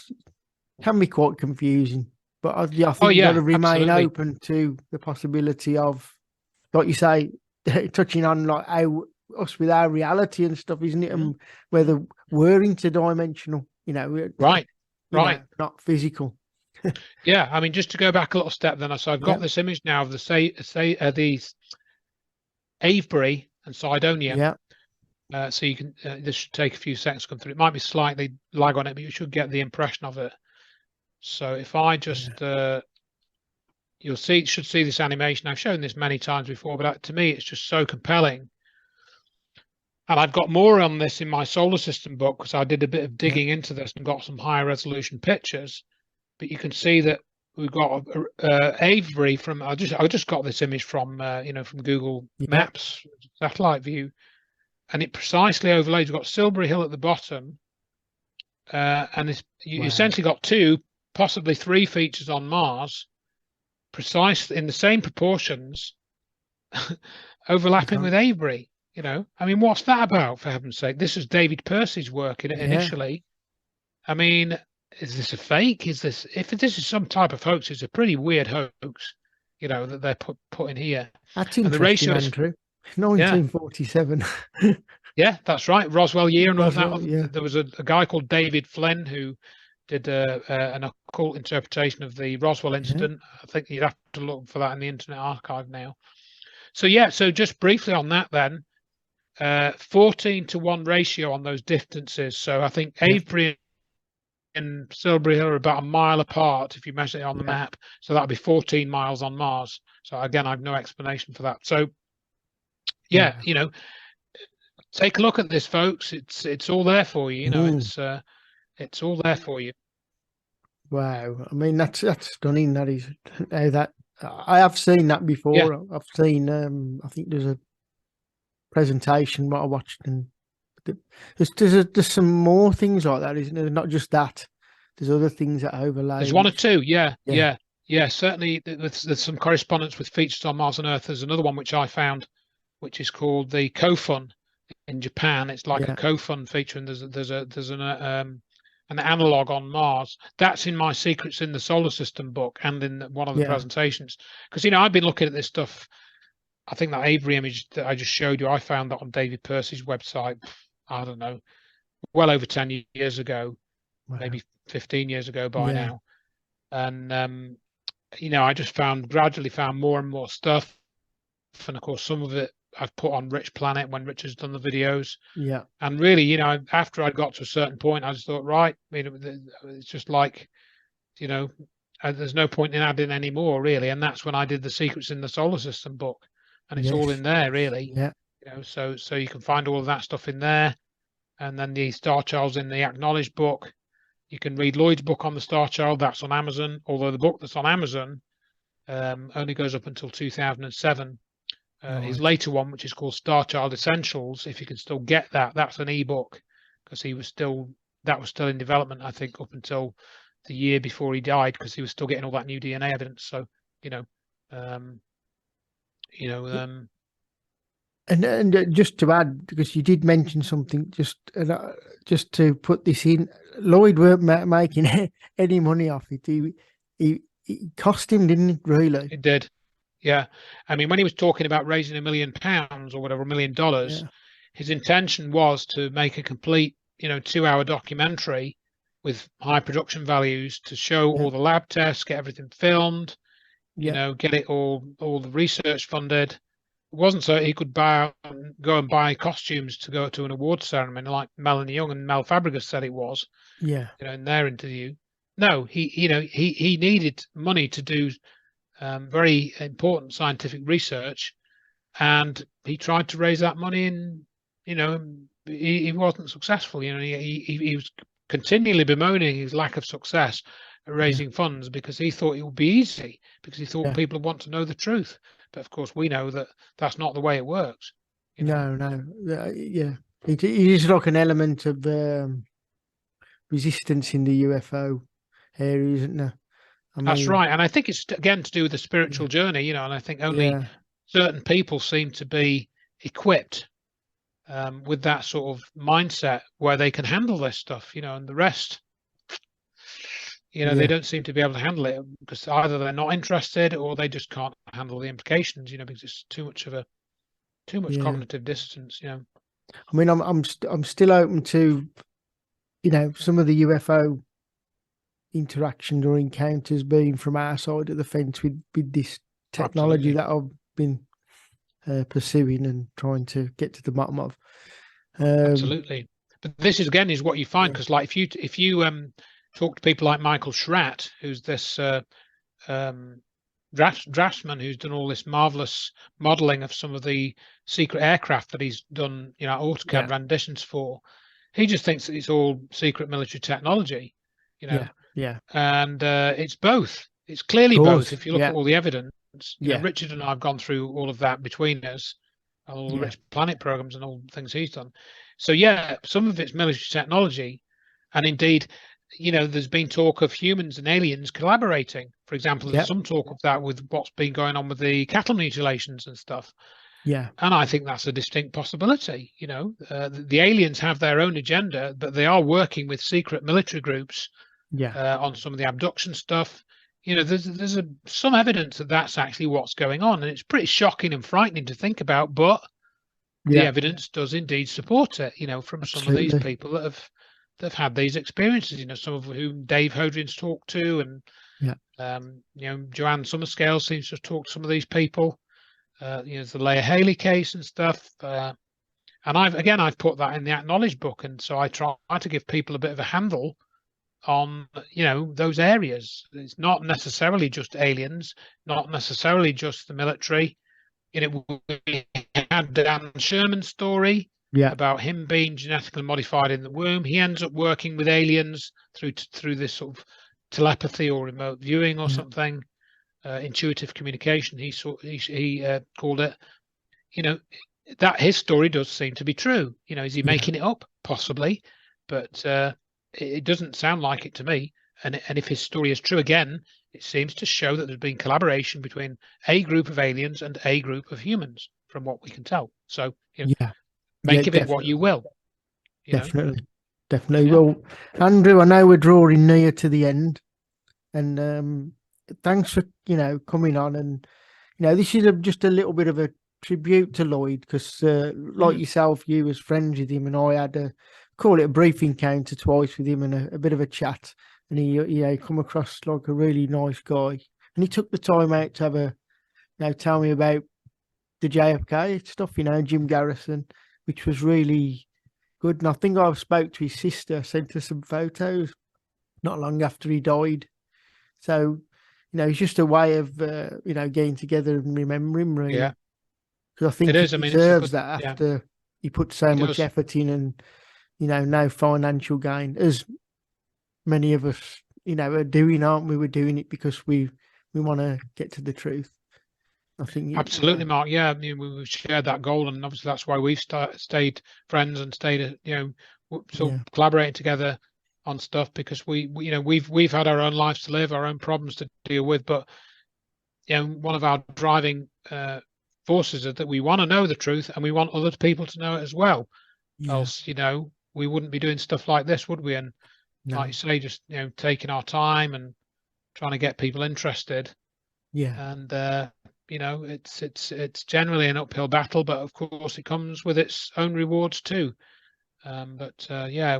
can be quite confusing, but I think Oh you've got yeah, to remain absolutely. open to the possibility of, like you say, touching on like how us with our reality and stuff, isn't it? And whether we're interdimensional, Right, right. not physical. Yeah, I mean, just to go back a little step, then, so I've got Yeah, this image now of the Avebury and Cydonia. yeah, So you can this should take a few seconds to come through. It might be slightly lag on it, but you should get the impression of it. So if I just you'll should see this animation. I've shown this many times before, but to me, it's just so compelling. And I've got more on this in my solar system book because I did a bit of digging into this and got some higher resolution pictures. But you can see that we've got Avebury from. I just got this image from from Google Maps satellite view, and it precisely overlays. We've got Silbury Hill at the bottom, and you essentially got two, possibly three features on Mars, precise in the same proportions, overlapping with Avebury. I mean, what's that about, for heaven's sake? This is David Percy's work initially. I mean, is this a fake? If this is some type of hoax, it's a pretty weird hoax, that they're putting here. That's and interesting, the ratio Andrew. 1947. Yeah, that's right. Roswell year and Roswell, all that. There was a guy called David Flynn who did an occult interpretation of the Roswell incident. I think you'd have to look for that in the Internet Archive now. So so just briefly on that then, 14-to-1 ratio on those distances. So I think Avebury and Silbury Hill are about a mile apart if you measure it on the map. So that'd be 14 miles on Mars. So again, I have no explanation for that. So take a look at this, folks. It's all there for you. It's all there for you. Wow. I mean, that's stunning. That is that I have seen that before. I've seen I think there's a presentation what I watched, and there's some more things like that, isn't there? Not just that. There's other things that overlay. There's one or two. Yeah. Certainly, there's some correspondence with features on Mars and Earth. There's another one which I found, which is called the Kofun in Japan. It's like a Kofun feature, and there's an analog on Mars. That's in my Secrets in the Solar System book and in one of the presentations. Because I've been looking at this stuff. I think that Avery image that I just showed you, I found that on David Percy's website. I don't know, well over 10 years ago, maybe 15 years ago by now. And I just gradually found more and more stuff, and of course some of it I've put on Rich Planet when Rich has done the videos. And really, after I got to a certain point, I just thought, right, it's just like, there's no point in adding any more, really. And that's when I did the Secrets in the Solar System book, and it's all in there, really. So you can find all of that stuff in there, and then the Starchild's in the Acknowledged book. You can read Lloyd's book on the Starchild. That's on Amazon. Although the book that's on Amazon only goes up until 2007. His later one, which is called Starchild Essentials, if you can still get that, that's an ebook, because that was still in development, I think, up until the year before he died, because he was still getting all that new DNA evidence. So, and just to add, because you did mention something, just to put this in, Lloyd weren't making any money off it. He cost him, didn't it? Really, it did. Yeah, I mean, when he was talking about raising £1 million or whatever, $1 million, his intention was to make a complete, 2-hour documentary with high production values to show all the lab tests, get everything filmed, get it all the research funded. It wasn't so he could go and buy costumes to go to an awards ceremony like Melanie Young and Mel Fabregas said it was. In their interview. No, he needed money to do very important scientific research, and he tried to raise that money, and he wasn't successful. He was continually bemoaning his lack of success. raising funds because he thought it would be easy, because he thought Yeah. people would want to know the truth. But of course, we know that that's not the way it works. You know? No. Yeah. It is like an element of resistance in the UFO area, isn't there? I That's mean, right. And I think it's again to do with the spiritual yeah, journey, and I think only yeah, certain people seem to be equipped with that sort of mindset where they can handle this stuff, and the rest, they yeah, don't seem to be able to handle it because either they're not interested or they just can't handle the implications, because it's too much yeah. cognitive distance. I mean, I'm still open to, some of the UFO interactions or encounters being from our side of the fence with this technology Absolutely. that I've been pursuing and trying to get to the bottom of. Absolutely. But this is what you find, Yeah, because like if you talk to people like Michael Schratt, who's this um, draftsman who's done all this marvelous modeling of some of the secret aircraft that he's done, yeah, AutoCAD renditions for. He just thinks that it's all secret military technology, you know, yeah, yeah. and it's both. It's clearly Of both. course, If you look yeah, at all the evidence, yeah, Richard and I have gone through all of that between us, and all the yeah, Rich Planet programs and all the things he's done. So yeah, some of it's military technology, and indeed, there's been talk of humans and aliens collaborating. For example, there's yeah, some talk of that with what's been going on with the cattle mutilations and stuff. yeah, And I think that's a distinct possibility. The aliens have their own agenda, but they are working with secret military groups yeah, on some of the abduction stuff. There's some evidence that that's actually what's going on, and it's pretty shocking and frightening to think about. But the yeah. evidence does indeed support it. From some of these Absolutely. people that have had these experiences. Some of whom Dave Hodrin's talked to, and Yeah, Joanne Summerscale seems to have talked to some of these people. The Leia Haley case and stuff. And I've put that in the Acknowledged book, and so I try to give people a bit of a handle on those areas. It's not necessarily just aliens, not necessarily just the military. We had Dan Sherman's story yeah, about him being genetically modified in the womb. He ends up working with aliens through this sort of telepathy or remote viewing or yeah, something, intuitive communication. He called it. That his story does seem to be true. Is he yeah, making it up? Possibly, but it doesn't sound like it to me. And if his story is true again, it seems to show that there's been collaboration between a group of aliens and a group of humans, from what we can tell. So, yeah, yeah. make of it what you will. Definitely, definitely. Yeah. Well, Andrew, I know we're drawing near to the end, and thanks for coming on. And this is just a little bit of a tribute to Lloyd, because like Mm, yourself, you was friends with him, and I had call it a brief encounter twice with him and a bit of a chat. And he come across like a really nice guy, and he took the time out to have tell me about the JFK stuff, Jim Garrison, which was really good. And I think I spoke to his sister, sent her some photos not long after he died. So, it's just a way of, getting together and remembering, yeah, really. Because I it think he is. I mean, it's a deserves good. that Yeah, after he put so he much does. effort in, and, no financial gain, as many of us, are doing, aren't we? We're doing it because we want to get to the truth. I think, Absolutely, Mark. Yeah, I mean, we've shared that goal, and obviously that's why we've stayed friends and stayed, sort yeah, of collaborating together on stuff, because we've had our own lives to live, our own problems to deal with, but one of our driving forces is that we want to know the truth, and we want other people to know it as well. yeah, Else, we wouldn't be doing stuff like this, would we? And like no, you say, just taking our time and trying to get people interested. yeah, And it's generally an uphill battle, but of course it comes with its own rewards too. But yeah,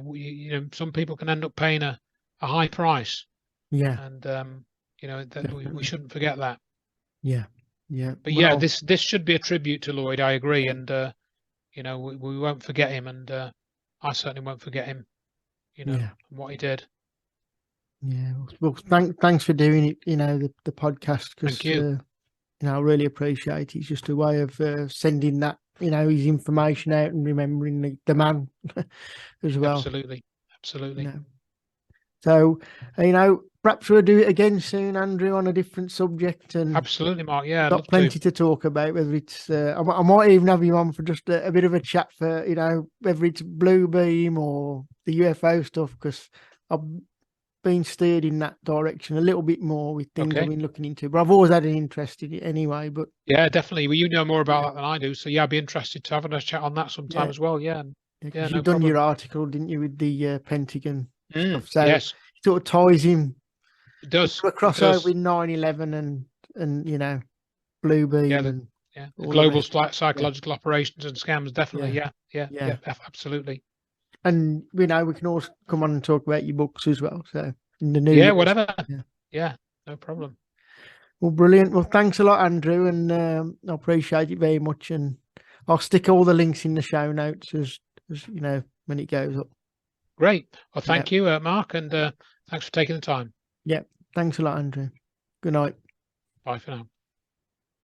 some people can end up paying a high price, yeah, and that we definitely, shouldn't forget that. yeah, yeah. But yeah, Well, this should be a tribute to Lloyd. I agree, yeah, and we won't forget him, and I certainly won't forget him. yeah. And what he did. Yeah, well, thanks for doing it. The podcast, Thank because you. I really appreciate it. It's just a way of sending that his information out and remembering the man as well. Absolutely, You absolutely. know. So, you know, perhaps we'll do it again soon, Andrew, on a different subject. And Absolutely, Mark. Yeah, I'd got love plenty to. to talk about. Whether it's, I might even have you on for just a bit of a chat for, you know, whether it's blue beam or the UFO stuff, because I've been steered in that direction a little bit more with things I've Okay. been looking into. But I've always had an interest in it anyway. But Yeah, definitely. Well, you know more about yeah, that than I do. So yeah, I'd be interested to having a chat on that sometime yeah, as well. Yeah. Yeah, because no you've done your problem. article, didn't you, with the Pentagon stuff? So it Yes, sort of ties in it a does. It crossover does. with 9/11 and you know, blue Yeah, beam the and the all the global rest. Yeah, psychological operations and scams. Definitely. yeah, Yeah. Yeah. Yeah. yeah. Absolutely. And you know, we can also come on and talk about your books as well. So in the new Yeah. year. Whatever. Yeah. Yeah. No problem. Well, brilliant. Well, thanks a lot, Andrew, and I appreciate it very much. And I'll stick all the links in the show notes as you know when it goes up. Great. Well, Yeah. thank you, Mark, and thanks for taking the time. Yeah. Thanks a lot, Andrew. Good night. Bye for now.